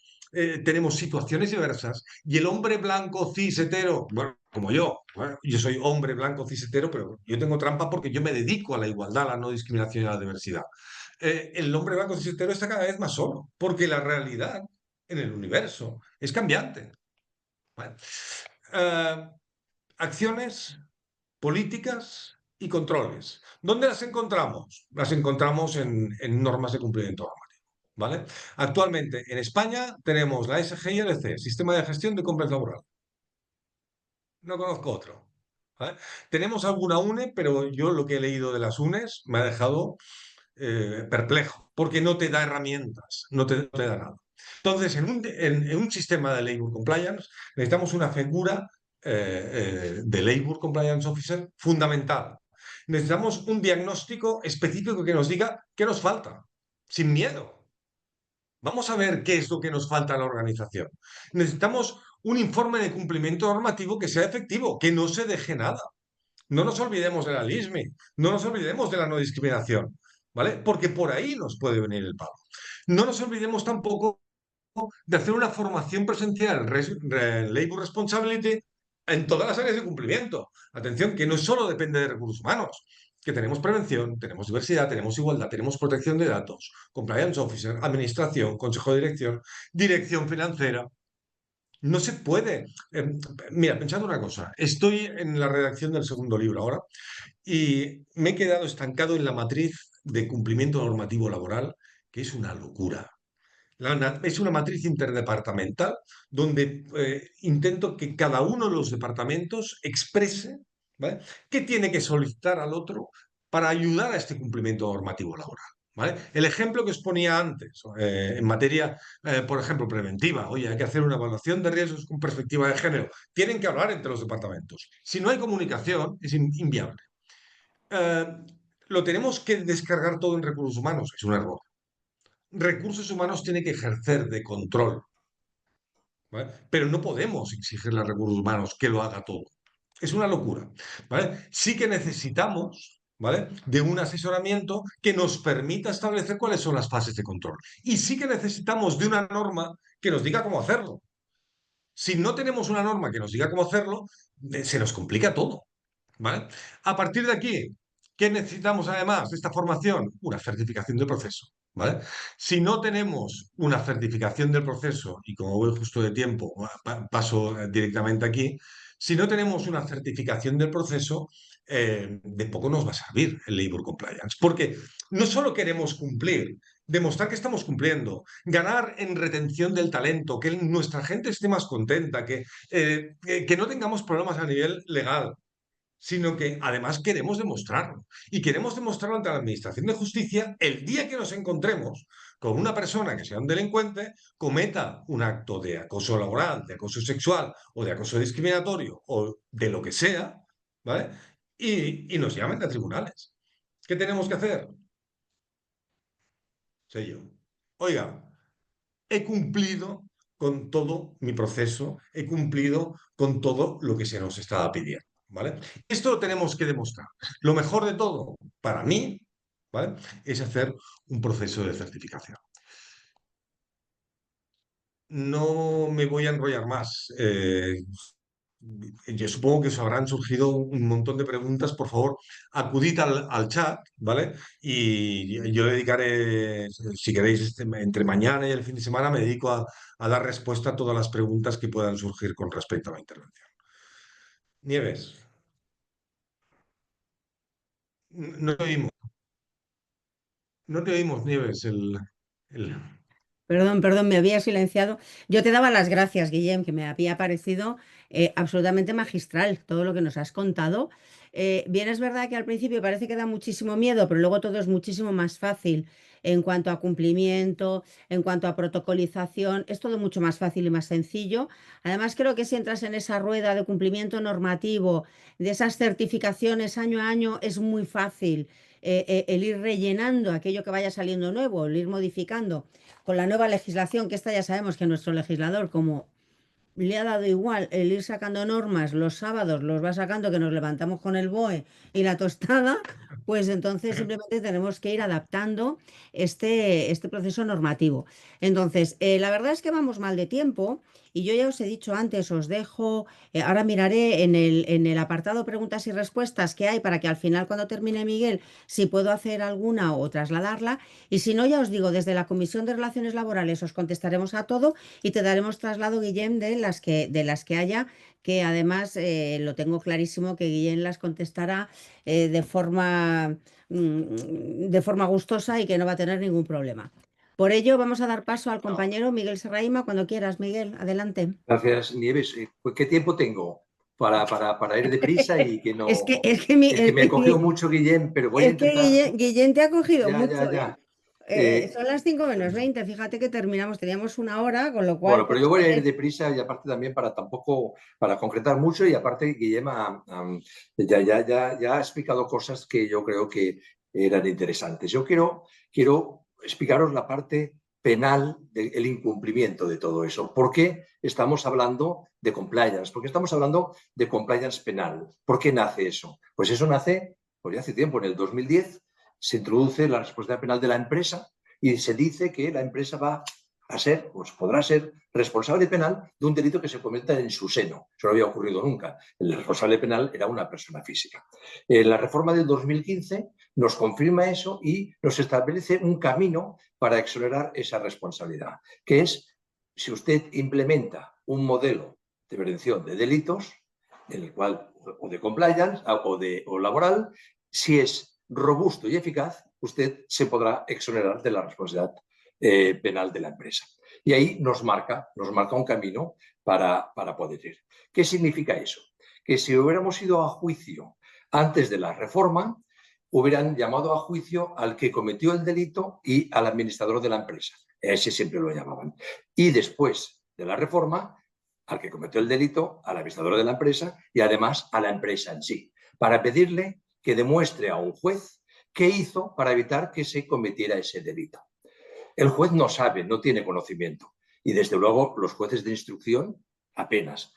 tenemos situaciones diversas y el hombre blanco cis hetero, bueno, como yo, bueno, yo soy hombre blanco cis hetero, pero yo tengo trampa porque yo me dedico a la igualdad, a la no discriminación y a la diversidad. El hombre blanco cis hetero está cada vez más solo, porque la realidad en el universo es cambiante. ¿Vale? Eh, Acciones, políticas y controles. ¿Dónde las encontramos? Las encontramos en normas de cumplimiento normativo, ¿vale? Actualmente en España tenemos la SGILC, Sistema de Gestión de Compras Laboral. No conozco otro. ¿Vale? Tenemos alguna UNE, pero yo lo que he leído de las UNES me ha dejado perplejo, porque no te da herramientas, no te da nada. Entonces, en un sistema de Labor Compliance necesitamos una figura de Labor Compliance Officer fundamental. Necesitamos un diagnóstico específico que nos diga qué nos falta, sin miedo. Vamos a ver qué es lo que nos falta a la organización. Necesitamos un informe de cumplimiento normativo que sea efectivo, que no se deje nada. No nos olvidemos de la LISMI, no nos olvidemos de la no discriminación, ¿vale? Porque por ahí nos puede venir el pago. No nos olvidemos tampoco de hacer una formación presencial, Labor Responsibility, en todas las áreas de cumplimiento. Atención, que no solo depende de recursos humanos, que tenemos prevención, tenemos diversidad, tenemos igualdad, tenemos protección de datos, compliance officer, administración, consejo de dirección, dirección financiera. No se puede. Mira, pensad una cosa. Estoy en la redacción del segundo libro ahora y me he quedado estancado en la matriz de cumplimiento normativo laboral, que es una locura. Es una matriz interdepartamental donde intento que cada uno de los departamentos exprese, ¿vale?, qué tiene que solicitar al otro para ayudar a este cumplimiento normativo laboral. ¿Vale? El ejemplo que os ponía antes, en materia, por ejemplo, preventiva, oye, hay que hacer una evaluación de riesgos con perspectiva de género. Tienen que hablar entre los departamentos. Si no hay comunicación, es inviable. Eh, lo tenemos que descargar todo en recursos humanos, es un error. Recursos humanos tiene que ejercer de control, ¿vale? Pero no podemos exigirle a recursos humanos que lo haga todo. Es una locura, ¿vale? Sí que necesitamos, ¿vale?, de un asesoramiento que nos permita establecer cuáles son las fases de control. Y sí que necesitamos de una norma que nos diga cómo hacerlo. Si no tenemos una norma que nos diga cómo hacerlo, se nos complica todo, ¿vale? A partir de aquí, ¿qué necesitamos además de esta formación? Una certificación del proceso, ¿vale? Si no tenemos una certificación del proceso, y como voy justo de tiempo, paso directamente aquí, si no tenemos una certificación del proceso, de poco nos va a servir el Labor Compliance. Porque no solo queremos cumplir, demostrar que estamos cumpliendo, ganar en retención del talento, que nuestra gente esté más contenta, que no tengamos problemas a nivel legal, sino que además queremos demostrarlo. Y queremos demostrarlo ante la Administración de Justicia el día que nos encontremos con una persona que sea un delincuente, cometa un acto de acoso laboral, de acoso sexual o de acoso discriminatorio o de lo que sea, ¿vale? Y nos llamen a tribunales. ¿Qué tenemos que hacer? Sé yo. Oiga, he cumplido con todo mi proceso, he cumplido con todo lo que se nos estaba pidiendo, ¿vale? Esto lo tenemos que demostrar. Lo mejor de todo, para mí, ¿vale? Es hacer un proceso de certificación. No me voy a enrollar más. Yo supongo que os habrán surgido un montón de preguntas. Por favor, acudid al chat, ¿vale? Y yo dedicaré, si queréis, entre mañana y el fin de semana, me dedico a dar respuesta a todas las preguntas que puedan surgir con respecto a la intervención. Nieves, no te oímos, no te oímos, Nieves. El-
Perdón, perdón, me había silenciado. Yo te daba las gracias, Guillem, que me había parecido absolutamente magistral todo lo que nos has contado. Bien, es verdad que al principio parece que da muchísimo miedo, pero luego todo es muchísimo más fácil en cuanto a cumplimiento, en cuanto a protocolización. Es todo mucho más fácil y más sencillo. Además, creo que si entras en esa rueda de cumplimiento normativo, de esas certificaciones año a año, es muy fácil el ir rellenando aquello que vaya saliendo nuevo, el ir modificando con la nueva legislación, que esta ya sabemos que nuestro legislador, como le ha dado igual el ir sacando normas los sábados, los va sacando que nos levantamos con el BOE y la tostada, pues entonces simplemente tenemos que ir adaptando este proceso normativo. Entonces, la verdad es que vamos mal de tiempo y yo ya os he dicho antes, os dejo, ahora miraré en el apartado preguntas y respuestas que hay para que al final cuando termine Miguel, si puedo hacer alguna o trasladarla y si no, ya os digo, desde la Comisión de Relaciones Laborales os contestaremos a todo y te daremos traslado, Guillem, de las que haya, que además lo tengo clarísimo que Guillem las contestará de forma gustosa y que no va a tener ningún problema. Por ello, vamos a dar paso al compañero Miguel Serraima. Cuando quieras, Miguel, adelante.
Gracias, Nieves. Pues, ¿qué tiempo tengo para ir deprisa y que
Es que,
no...
es que, mi-
Es que me cogió mucho Guillem, pero voy a
es que
intentar...
Guillem te ha cogido
Ya,
mucho,
ya,
¿eh?
ya. Eh,
Son las 5 menos 20. Fíjate que terminamos, teníamos una hora, con lo cual,
bueno, pero
pues,
yo voy a ir deprisa y aparte también para tampoco, para concretar mucho y aparte Guillem ya ha explicado cosas que yo creo que eran interesantes. Yo quiero explicaros la parte penal del incumplimiento de todo eso. ¿Por qué estamos hablando de compliance? ¿Por qué estamos hablando de compliance penal? ¿Por qué nace eso? Pues eso nace, pues ya hace tiempo, en el 2010 se introduce la responsabilidad penal de la empresa y se dice que la empresa va a ser, pues podrá ser responsable penal de un delito que se cometa en su seno. Eso no había ocurrido nunca. El responsable penal era una persona física. La reforma del 2015 nos confirma eso y nos establece un camino para exonerar esa responsabilidad, que es si usted implementa un modelo de prevención de delitos, en el cual, o de compliance o laboral, si es robusto y eficaz, usted se podrá exonerar de la responsabilidad penal de la empresa. Y ahí nos marca un camino para poder ir. ¿Qué significa eso? Que si hubiéramos ido a juicio antes de la reforma, hubieran llamado a juicio al que cometió el delito y al administrador de la empresa. Ese siempre lo llamaban. Y después de la reforma, al que cometió el delito, al administrador de la empresa y además a la empresa en sí, para pedirle que demuestre a un juez qué hizo para evitar que se cometiera ese delito. El juez no sabe, no tiene conocimiento. Y desde luego los jueces de instrucción apenas.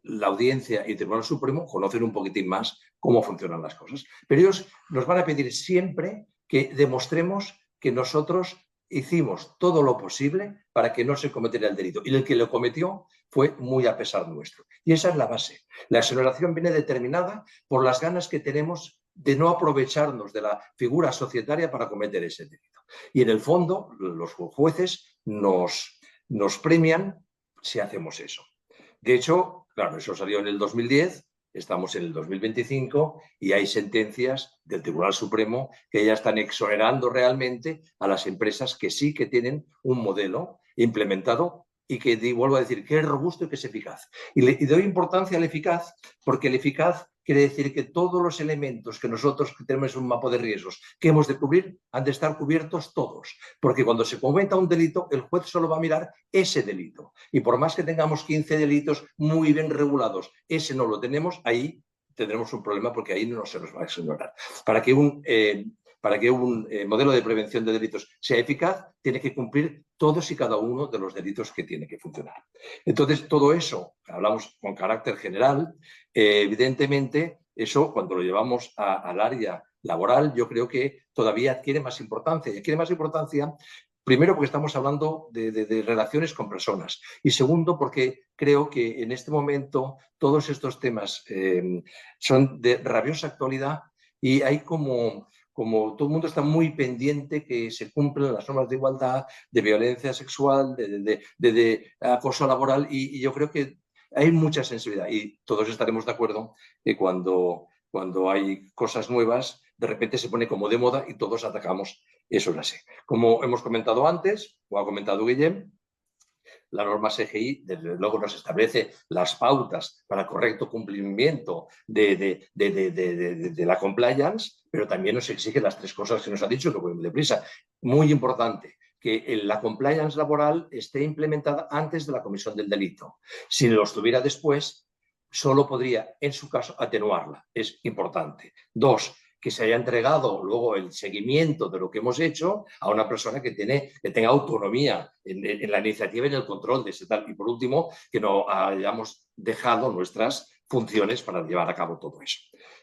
La audiencia y el Tribunal Supremo conocen un poquitín más cómo funcionan las cosas. Pero ellos nos van a pedir siempre que demostremos que nosotros hicimos todo lo posible para que no se cometiera el delito. Y el que lo cometió fue muy a pesar nuestro. Y esa es la base. La exoneración viene determinada por las ganas que tenemos de no aprovecharnos de la figura societaria para cometer ese delito. Y en el fondo, los jueces nos premian si hacemos eso. De hecho, Claro, eso salió en el 2010, estamos en el 2025 y hay sentencias del Tribunal Supremo que ya están exonerando realmente a las empresas que sí que tienen un modelo implementado y que, vuelvo a decir, que es robusto y que es eficaz. Y doy importancia al eficaz porque el eficaz quiere decir que todos los elementos que nosotros que tenemos un mapa de riesgos que hemos de cubrir han de estar cubiertos todos, porque cuando se cometa un delito el juez solo va a mirar ese delito y por más que tengamos 15 delitos muy bien regulados, ese no lo tenemos, ahí tendremos un problema porque ahí no se nos va a exonerar. Para que un modelo de prevención de delitos sea eficaz, tiene que cumplir todos y cada uno de los delitos que tiene que funcionar. Entonces, todo eso, hablamos con carácter general, evidentemente, eso cuando lo llevamos al área laboral, yo creo que todavía adquiere más importancia. Y adquiere más importancia, primero, porque estamos hablando de relaciones con personas. Y segundo, porque creo que en este momento todos estos temas son de rabiosa actualidad y hay como todo el mundo está muy pendiente que se cumplan las normas de igualdad, de violencia sexual, de acoso laboral y yo creo que hay mucha sensibilidad y todos estaremos de acuerdo que cuando hay cosas nuevas, de repente se pone como de moda y todos atacamos. Eso es así. Como hemos comentado antes, o ha comentado Guillem, la norma CGI, desde luego, nos establece las pautas para el correcto cumplimiento de la compliance, pero también nos exige las tres cosas que nos ha dicho, que voy muy deprisa. Muy importante, que la compliance laboral esté implementada antes de la comisión del delito. Si lo estuviera después, solo podría, en su caso, atenuarla. Es importante. Dos, que se haya entregado luego el seguimiento de lo que hemos hecho a una persona que tenga autonomía en la iniciativa y en el control de ese tal. Y por último, que no hayamos dejado nuestras funciones para llevar a cabo todo eso.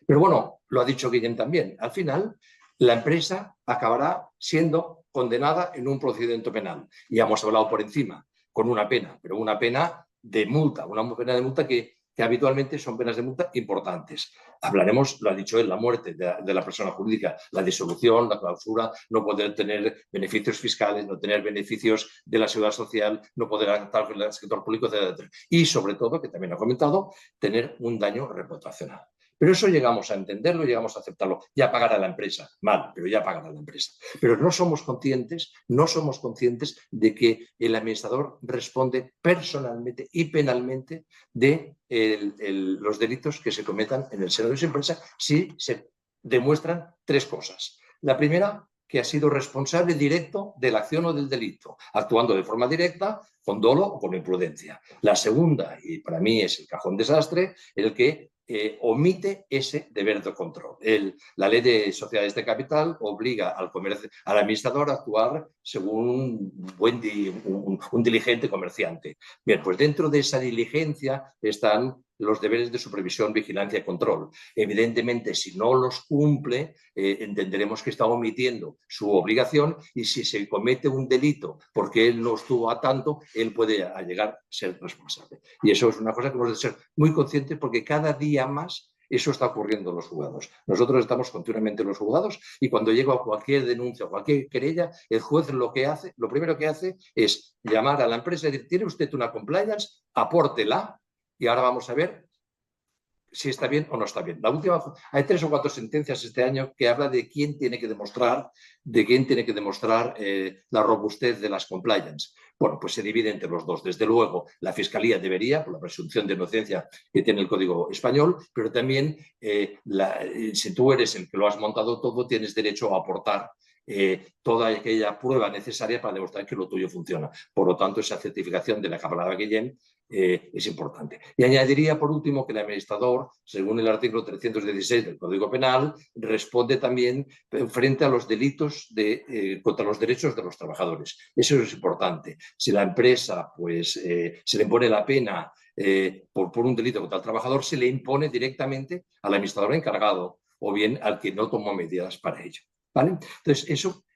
Pero bueno, lo ha dicho Guillem también, al final la empresa acabará siendo condenada en un procedimiento penal. Y hemos hablado por encima, con una pena, pero una pena de multa, una pena de multa que habitualmente son penas de multa importantes. Hablaremos, lo ha dicho él, la muerte de la persona jurídica, la disolución, la clausura, no poder tener beneficios fiscales, no tener beneficios de la seguridad social, no poder actuar con el sector público, etc. Y sobre todo, que también ha comentado, tener un daño reputacional. Pero eso llegamos a entenderlo, llegamos a aceptarlo. Ya pagará la empresa, mal, pero ya pagará la empresa. Pero no somos conscientes de que el administrador responde personalmente y penalmente de los delitos que se cometan en el seno de su empresa si se demuestran tres cosas. La primera, que ha sido responsable directo de la acción o del delito, actuando de forma directa, con dolo o con imprudencia. La segunda, y para mí es el cajón desastre, el que omite ese deber de control. La ley de sociedades de capital obliga al administrador a actuar según un diligente comerciante. Bien, pues dentro de esa diligencia están los deberes de supervisión, vigilancia y control. Evidentemente, si no los cumple, entenderemos que está omitiendo su obligación y si se comete un delito porque él no estuvo a tanto, él puede llegar a ser responsable. Y eso es una cosa que hemos de ser muy conscientes porque cada día más eso está ocurriendo en los juzgados. Nosotros estamos continuamente en los juzgados y cuando llega cualquier denuncia o cualquier querella, el juez lo primero que hace es llamar a la empresa y decir, ¿tiene usted una compliance? Apórtela. Y ahora vamos a ver si está bien o no está bien. Hay 3 o 4 sentencias este año que habla de quién tiene que demostrar, la robustez de las compliance. Bueno, pues se divide entre los dos. Desde luego, la Fiscalía por la presunción de inocencia que tiene el Código Español, pero también si tú eres el que lo has montado todo, tienes derecho a aportar toda aquella prueba necesaria para demostrar que lo tuyo funciona. Por lo tanto, esa certificación de la que hablaba Guillem es importante. Y añadiría, por último, que el administrador, según el artículo 316 del Código Penal, responde también frente a los delitos contra los derechos de los trabajadores. Eso es importante. Si la empresa se le impone la pena por un delito contra el trabajador, se le impone directamente al administrador encargado o bien al que no tomó medidas para ello. ¿Vale? Entonces,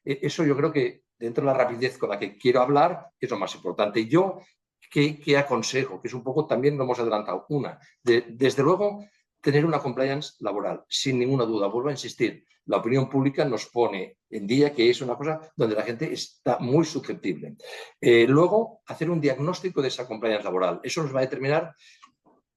eso yo creo que dentro de la rapidez con la que quiero hablar es lo más importante. Yo, ¿qué aconsejo? Que es un poco, también lo hemos adelantado. Desde luego, tener una compliance laboral, sin ninguna duda. Vuelvo a insistir, la opinión pública nos pone en día que es una cosa donde la gente está muy susceptible. Luego, hacer un diagnóstico de esa compliance laboral. Eso nos va a determinar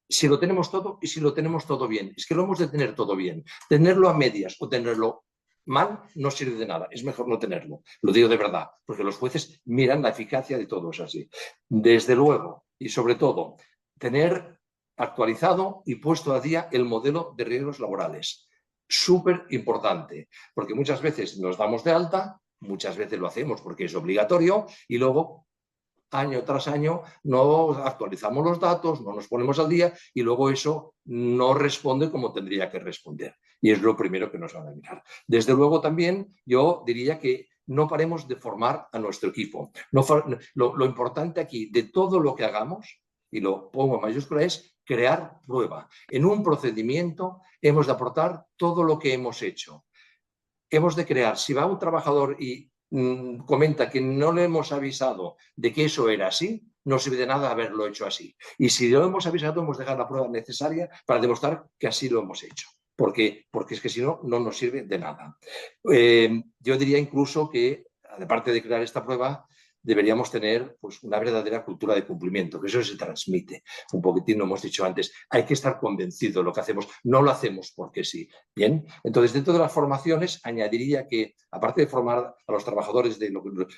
si lo tenemos todo y si lo tenemos todo bien. Es que lo hemos de tener todo bien. Tenerlo a medias o tenerlo mal no sirve de nada. Es mejor no tenerlo. Lo digo de verdad, porque los jueces miran la eficacia de todo, es así. Desde luego, y sobre todo, tener actualizado y puesto a día el modelo de riesgos laborales. Súper importante, porque muchas veces nos damos de alta, muchas veces lo hacemos porque es obligatorio y luego año tras año no actualizamos los datos, no nos ponemos al día y luego eso no responde como tendría que responder. Y es lo primero que nos van a mirar. Desde luego también yo diría que no paremos de formar a nuestro equipo. Lo importante aquí de todo lo que hagamos, y lo pongo en mayúscula, es crear prueba. En un procedimiento hemos de aportar todo lo que hemos hecho. Hemos de crear, si va un trabajador y comenta que no le hemos avisado de que eso era así, no sirve de nada haberlo hecho así. Y si lo hemos avisado, hemos dejado la prueba necesaria para demostrar que así lo hemos hecho. Porque es que si no, no nos sirve de nada. Yo diría incluso que, aparte de crear esta prueba, deberíamos tener pues, una verdadera cultura de cumplimiento, que eso se transmite. Un poquitín lo hemos dicho antes, hay que estar convencido de lo que hacemos, no lo hacemos porque sí. Bien, entonces dentro de las formaciones añadiría que, aparte de formar a los trabajadores de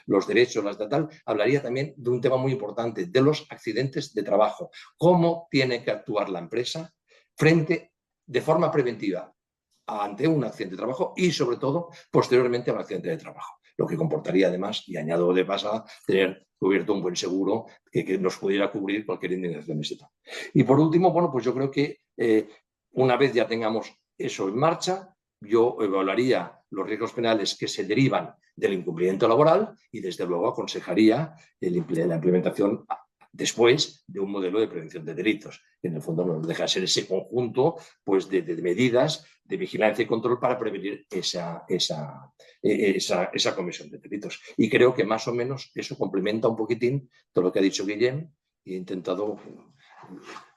los derechos, las de tal, hablaría también de un tema muy importante, de los accidentes de trabajo. ¿Cómo tiene que actuar la empresa frente de forma preventiva ante un accidente de trabajo y, sobre todo, posteriormente a un accidente de trabajo? Lo que comportaría además, y añado de pasada, tener cubierto un buen seguro que nos pudiera cubrir cualquier indemnización. Y por último, bueno, pues yo creo que una vez ya tengamos eso en marcha, yo evaluaría los riesgos penales que se derivan del incumplimiento laboral y desde luego aconsejaría la implementación después de un modelo de prevención de delitos, que en el fondo no deja de ser ese conjunto pues, de medidas de vigilancia y control para prevenir esa comisión de delitos. Y creo que más o menos eso complementa un poquitín todo lo que ha dicho Guillem y he intentado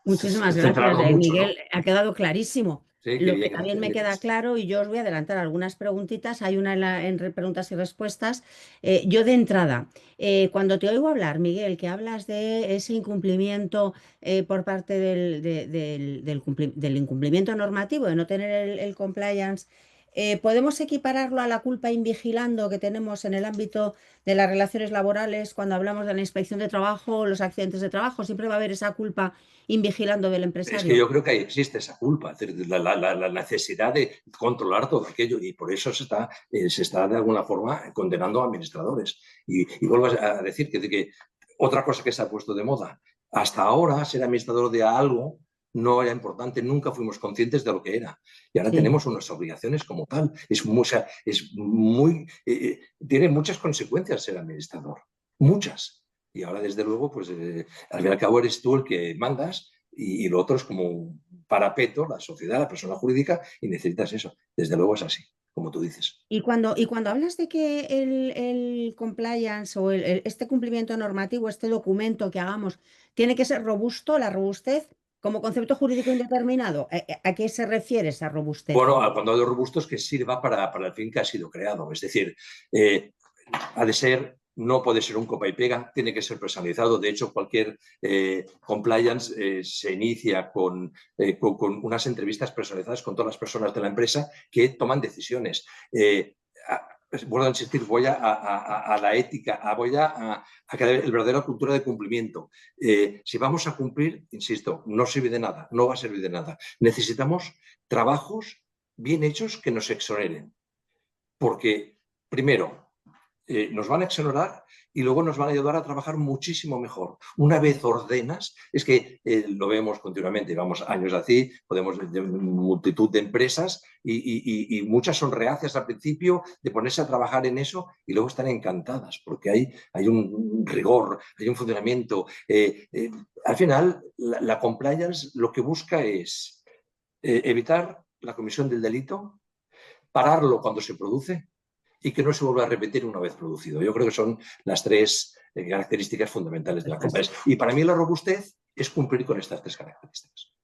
Muchísimas gracias,
centrarlo mucho,
Miguel.
¿no?
Ha quedado clarísimo.
Sí,
Lo
quería
que
que
también me queda
gracias.
claro, y yo os voy a adelantar algunas preguntitas, hay una en preguntas y respuestas. Yo de entrada, cuando te oigo hablar, Miguel, que hablas de ese incumplimiento por parte del incumplimiento normativo, de no tener el compliance, ¿podemos equipararlo a la culpa invigilando que tenemos en el ámbito de las relaciones laborales cuando hablamos de la inspección de trabajo o los accidentes de trabajo? Siempre va a haber esa culpa invigilando del
Es que
empresario.
yo creo que ahí existe esa culpa, es decir, la necesidad de controlar todo aquello y por eso se está de alguna forma condenando a administradores. Y vuelvo a decir que otra cosa que se ha puesto de moda, hasta ahora ser administrador de algo no era importante, nunca fuimos conscientes de lo que era. Y ahora
Sí.
tenemos unas obligaciones como tal. Tiene muchas consecuencias ser administrador, muchas. Y ahora, desde luego, pues al fin y al cabo eres tú el que mandas y lo otro es como un parapeto, la sociedad, la persona jurídica, y necesitas eso. Desde luego es así, como tú dices.
Y cuando hablas de que el compliance o este cumplimiento normativo, este documento que hagamos, tiene que ser robusto, la robustez como concepto jurídico indeterminado, ¿a qué se refiere esa robustez?
Bueno, cuando hablo de robusto es que sirva para el fin que ha sido creado. Es decir, ha de ser, no puede ser un copa y pega, tiene que ser personalizado. De hecho, cualquier compliance se inicia con unas entrevistas personalizadas con todas las personas de la empresa que toman decisiones. Vuelvo a insistir, voy a la ética, voy a crear el verdadera cultura de cumplimiento. Si vamos a cumplir, insisto, no sirve de nada, no va a servir de nada. Necesitamos trabajos bien hechos que nos exoneren. Porque, primero, nos van a exonerar y luego nos van a ayudar a trabajar muchísimo mejor. Una vez ordenas, es que lo vemos continuamente, vamos años así, podemos de multitud de empresas y muchas son reacias al principio de ponerse a trabajar en eso y luego están encantadas porque hay un rigor, hay un funcionamiento. Al final, la compliance lo que busca es evitar la comisión del delito, pararlo cuando se produce y que no se vuelva a repetir una vez producido. Yo creo que son las tres características fundamentales de la compliance. Y para mí la robustez es cumplir con estas tres características.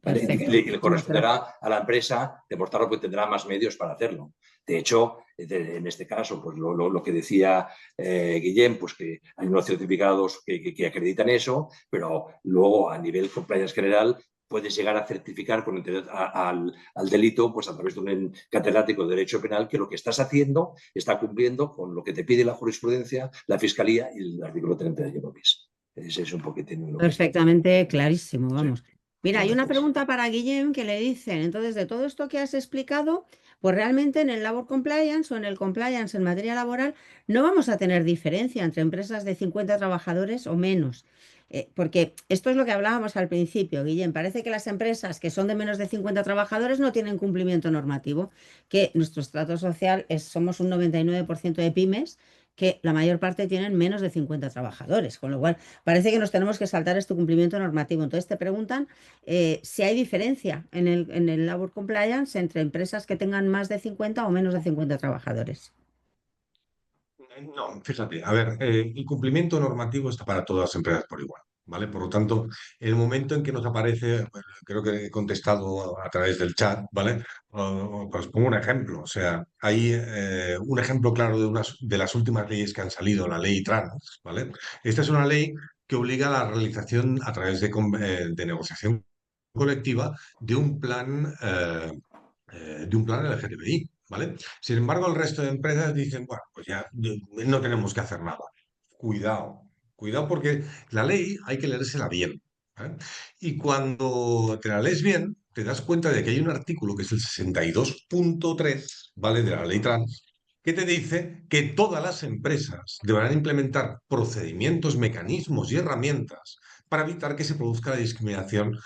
¿Vale?
Perfecto.
Y le corresponderá a la empresa demostrarlo que tendrá más medios para hacerlo. De hecho, en este caso, pues lo que decía Guillem, pues que hay unos certificados que acreditan eso, pero luego a nivel compliance general puedes llegar a certificar con al delito, pues a través de un catedrático de Derecho Penal, que lo que estás haciendo está cumpliendo con lo que te pide la jurisprudencia, la Fiscalía y el artículo 31 bis. Ese es un poquitín lo que está.
Perfectamente clarísimo, vamos.
Sí.
Mira, hay una
Gracias.
pregunta para Guillem que le dicen, entonces, de todo esto que has explicado, pues realmente en el Labor Compliance o en el Compliance en materia laboral no vamos a tener diferencia entre empresas de 50 trabajadores o menos. Porque esto es lo que hablábamos al principio, Guillem. Parece que las empresas que son de menos de 50 trabajadores no tienen cumplimiento normativo, que nuestro estrato social somos un 99% de pymes, que la mayor parte tienen menos de 50 trabajadores, con lo cual parece que nos tenemos que saltar este cumplimiento normativo. Entonces te preguntan si hay diferencia en el Labor Compliance entre empresas que tengan más de 50 o menos de 50 trabajadores.
No, fíjate, a ver, el cumplimiento normativo está para todas las empresas por igual, ¿vale? Por lo tanto, el momento en que nos aparece, bueno, creo que he contestado a través del chat, ¿vale? Pues pongo un ejemplo, o sea, hay un ejemplo claro de las últimas leyes que han salido, la ley trans, ¿vale? Esta es una ley que obliga a la realización a través de negociación colectiva de un plan LGTBI, ¿vale? Sin embargo, el resto de empresas dicen, bueno, pues ya no tenemos que hacer nada. Cuidado, cuidado porque la ley hay que leérsela bien, ¿vale? Y cuando te la lees bien, te das cuenta de que hay un artículo que es el 62.3, ¿vale? De la ley trans, que te dice que todas las empresas deberán implementar procedimientos, mecanismos y herramientas para evitar que se produzca la discriminación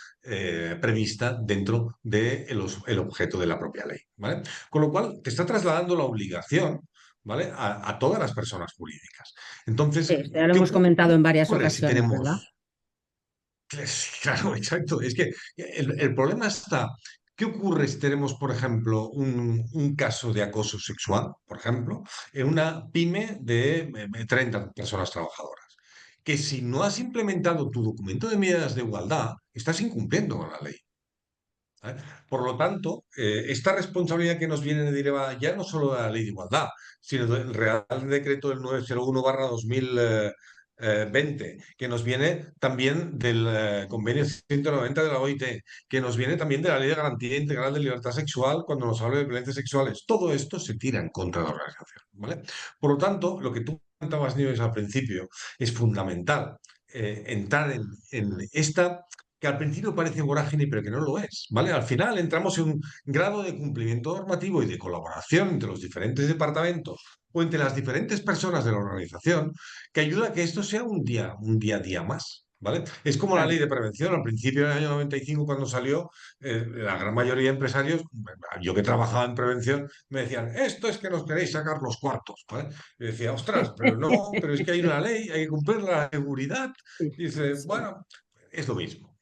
prevista dentro del objeto de la propia ley, ¿vale? Con lo cual, te está trasladando la obligación, ¿vale? A todas las personas jurídicas.
Sí,
Entonces,
esto ya lo
¿qué
hemos comentado en varias
ocurre si
ocasiones, ¿verdad?
tenemos... Claro, exacto. Es que el problema está, ¿qué ocurre si tenemos, por ejemplo, un caso de acoso sexual, por ejemplo, en una pyme de 30 personas trabajadoras? Que si no has implementado tu documento de medidas de igualdad, estás incumpliendo con la ley. ¿Vale? Por lo tanto, esta responsabilidad que nos viene derivada ya no solo de la Ley de Igualdad, sino del Real Decreto del 901/2020, que nos viene también del Convenio 190 de la OIT, que nos viene también de la Ley de Garantía Integral de Libertad Sexual cuando nos habla de violencias sexuales. Todo esto se tira en contra de la organización, ¿vale? Por lo tanto, lo que tú comentabas, Nieves, al principio, es fundamental entrar en esta que al principio parece vorágine, pero que no lo es, ¿vale? Al final entramos en un grado de cumplimiento normativo y de colaboración entre los diferentes departamentos o entre las diferentes personas de la organización que ayuda a que esto sea un día a día más, ¿vale? Es como la
Claro.
ley de prevención. Al principio del año 95, cuando salió, la gran mayoría de empresarios, yo que trabajaba en prevención, me decían, esto es que nos queréis sacar los cuartos, ¿vale? Y decía, ostras, pero no, pero es que hay una ley, hay que cumplir la seguridad. Y dice,
Sí,
bueno, es lo mismo.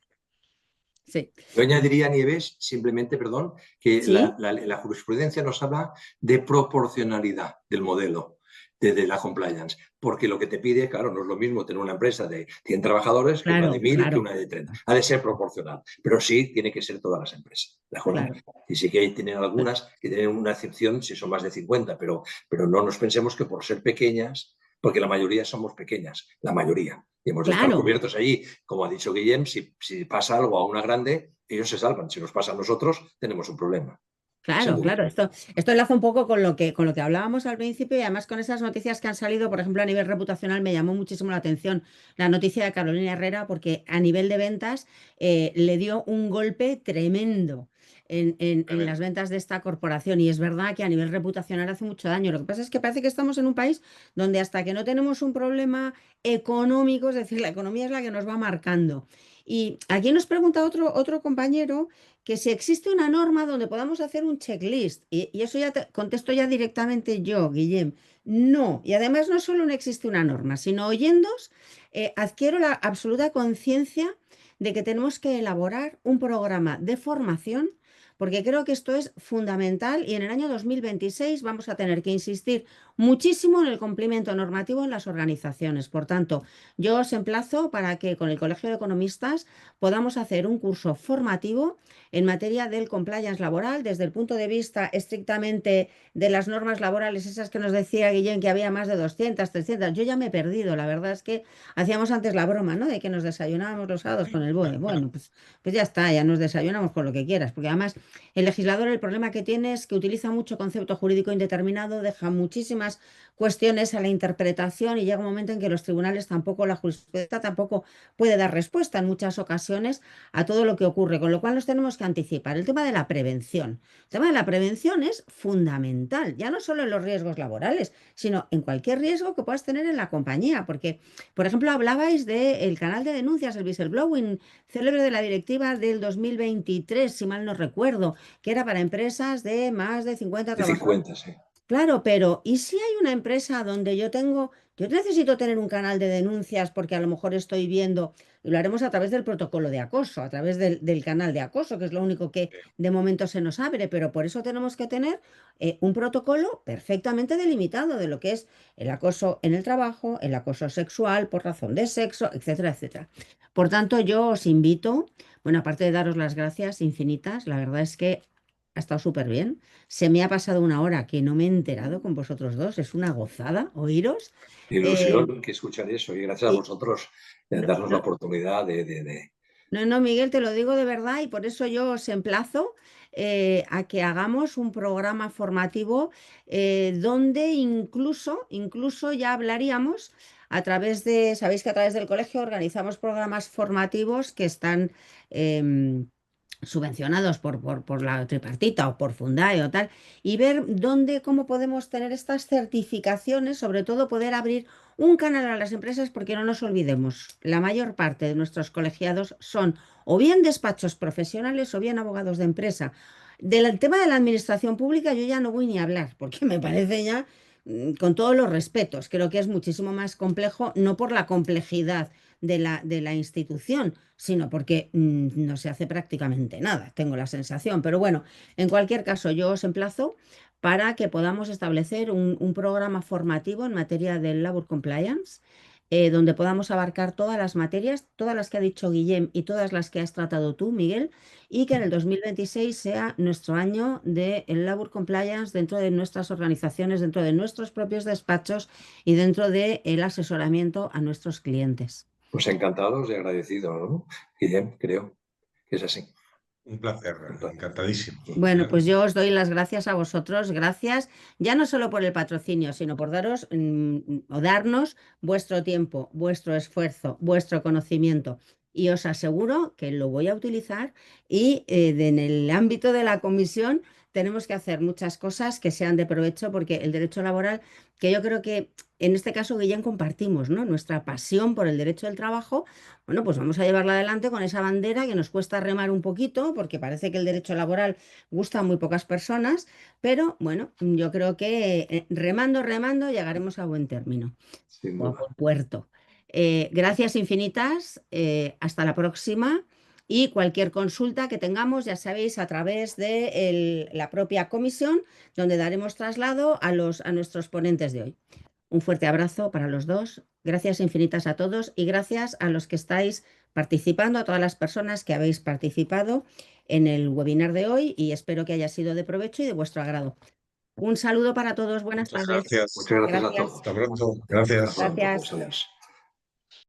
sí,
Yo añadiría, Nieves, simplemente, perdón, que
sí,
la jurisprudencia nos habla de proporcionalidad del modelo de la compliance, porque lo que te pide, claro, no es lo mismo tener una empresa de 100 trabajadores que una de
claro,
1000 que
claro,
una de 30. Ha de ser proporcional, pero sí tiene que ser todas las empresas, ¿de acuerdo?
claro.
Y sí que tienen algunas que tienen una excepción si son más de 50, pero no nos pensemos que por ser pequeñas, porque la mayoría somos pequeñas, la mayoría, y hemos de estar
Claro,
cubiertos allí. Como ha dicho Guillem, si pasa algo a una grande, ellos se salvan. Si nos pasa a nosotros, tenemos un problema, sin
claro,
duda.
claro. Esto enlaza un poco con lo que hablábamos al principio y además con esas noticias que han salido, por ejemplo, a nivel reputacional me llamó muchísimo la atención la noticia de Carolina Herrera porque a nivel de ventas le dio un golpe tremendo en las
Tremendo.
ventas de esta corporación y es verdad que a nivel reputacional hace mucho daño. Lo que pasa es que parece que estamos en un país donde hasta que no tenemos un problema económico, es decir, la economía es la que nos va marcando. Y aquí nos pregunta otro compañero que si existe una norma donde podamos hacer un checklist, y eso ya te contesto ya directamente yo, Guillem, no, y además no solo no existe una norma, sino oyéndos, adquiero la absoluta conciencia de que tenemos que elaborar un programa de formación, porque creo que esto es fundamental y en el año 2026 vamos a tener que insistir muchísimo en el cumplimiento normativo en las organizaciones. Por tanto, yo os emplazo para que con el Colegio de Economistas podamos hacer un curso formativo en materia del compliance laboral desde el punto de vista estrictamente de las normas laborales, esas que nos decía Guillén que había más de 200, 300. Yo ya me he perdido, la verdad es que hacíamos antes la broma, ¿no? De que nos desayunábamos los sábados con el BOE. Bueno, pues ya está, ya nos desayunamos con lo que quieras, porque además el legislador el problema que tiene es que utiliza mucho concepto jurídico indeterminado, deja muchísimas cuestiones a la interpretación y llega un momento en que los tribunales tampoco, la jurisprudencia tampoco puede dar respuesta en muchas ocasiones a todo lo que ocurre, con lo cual nos tenemos que anticipar. El tema de la prevención. El tema de la prevención es fundamental, ya no solo en los riesgos laborales, sino en cualquier riesgo que puedas tener en la compañía, porque, por ejemplo, hablabais del canal de denuncias, el whistleblowing célebre de la directiva del 2023, si mal no recuerdo, que era para empresas de más de 50
De
trabajadores.
50, sí.
Claro, pero ¿y si hay una empresa donde yo necesito tener un canal de denuncias porque a lo mejor estoy viendo, y lo haremos a través del protocolo de acoso, a través del canal de acoso, que es lo único que de momento se nos abre, pero por eso tenemos que tener un protocolo perfectamente delimitado de lo que es el acoso en el trabajo, el acoso sexual por razón de sexo, etcétera, etcétera. Por tanto, yo os invito, bueno, aparte de daros las gracias infinitas, la verdad es que ha estado súper bien. Se me ha pasado una hora que no me he enterado con vosotros dos. Es una gozada oíros. Eh,
Ilusión que escuchar eso y gracias a
y
vosotros
no,
darnos la
no,
oportunidad de...
no, Miguel, te lo digo de verdad y por eso yo os emplazo a que hagamos un programa formativo donde incluso ya hablaríamos a través sabéis que a través del colegio organizamos programas formativos que están subvencionados por la tripartita o por Fundae o tal, y ver cómo podemos tener estas certificaciones, sobre todo poder abrir un canal a las empresas, porque no nos olvidemos, la mayor parte de nuestros colegiados son o bien despachos profesionales o bien abogados de empresa. Del tema de la administración pública yo ya no voy ni a hablar, porque me parece ya, con todos los respetos, creo que es muchísimo más complejo, no por la complejidad de la institución, sino porque no se hace prácticamente nada, tengo la sensación. Pero bueno, en cualquier caso, yo os emplazo para que podamos establecer un programa formativo en materia del Labor Compliance, donde podamos abarcar todas las materias, todas las que ha dicho Guillem y todas las que has tratado tú, Miguel, y que en el 2026 sea nuestro año de el Labor Compliance dentro de nuestras organizaciones, dentro de nuestros propios despachos y dentro del asesoramiento a nuestros clientes.
Pues encantados y agradecidos, ¿no? Guillem, creo que es así.
Un placer, encantadísimo.
Bueno, pues yo os doy las gracias a vosotros, gracias ya no solo por el patrocinio, sino por o darnos vuestro tiempo, vuestro esfuerzo, vuestro conocimiento. Y os aseguro que lo voy a utilizar y en el ámbito de la comisión tenemos que hacer muchas cosas que sean de provecho porque el derecho laboral, que yo creo que en este caso Guillén compartimos, ¿no? Nuestra pasión por el derecho del trabajo. Bueno, pues vamos a llevarla adelante con esa bandera que nos cuesta remar un poquito, porque parece que el derecho laboral gusta a muy pocas personas, pero bueno, yo creo que remando, remando, llegaremos a buen término
Sin
o a
duda.
buen puerto. Gracias infinitas, hasta la próxima. Y cualquier consulta que tengamos, ya sabéis, a través de la propia comisión, donde daremos traslado a nuestros ponentes de hoy. Un fuerte abrazo para los dos. Gracias infinitas a todos y gracias a los que estáis participando, a todas las personas que habéis participado en el webinar de hoy y espero que haya sido de provecho y de vuestro agrado. Un saludo para todos. Buenas
Muchas
tardes.
gracias.
Muchas gracias a
Gracias.
todos.
Hasta pronto.
Hasta
Gracias.
pronto.
Gracias.
Pues adiós.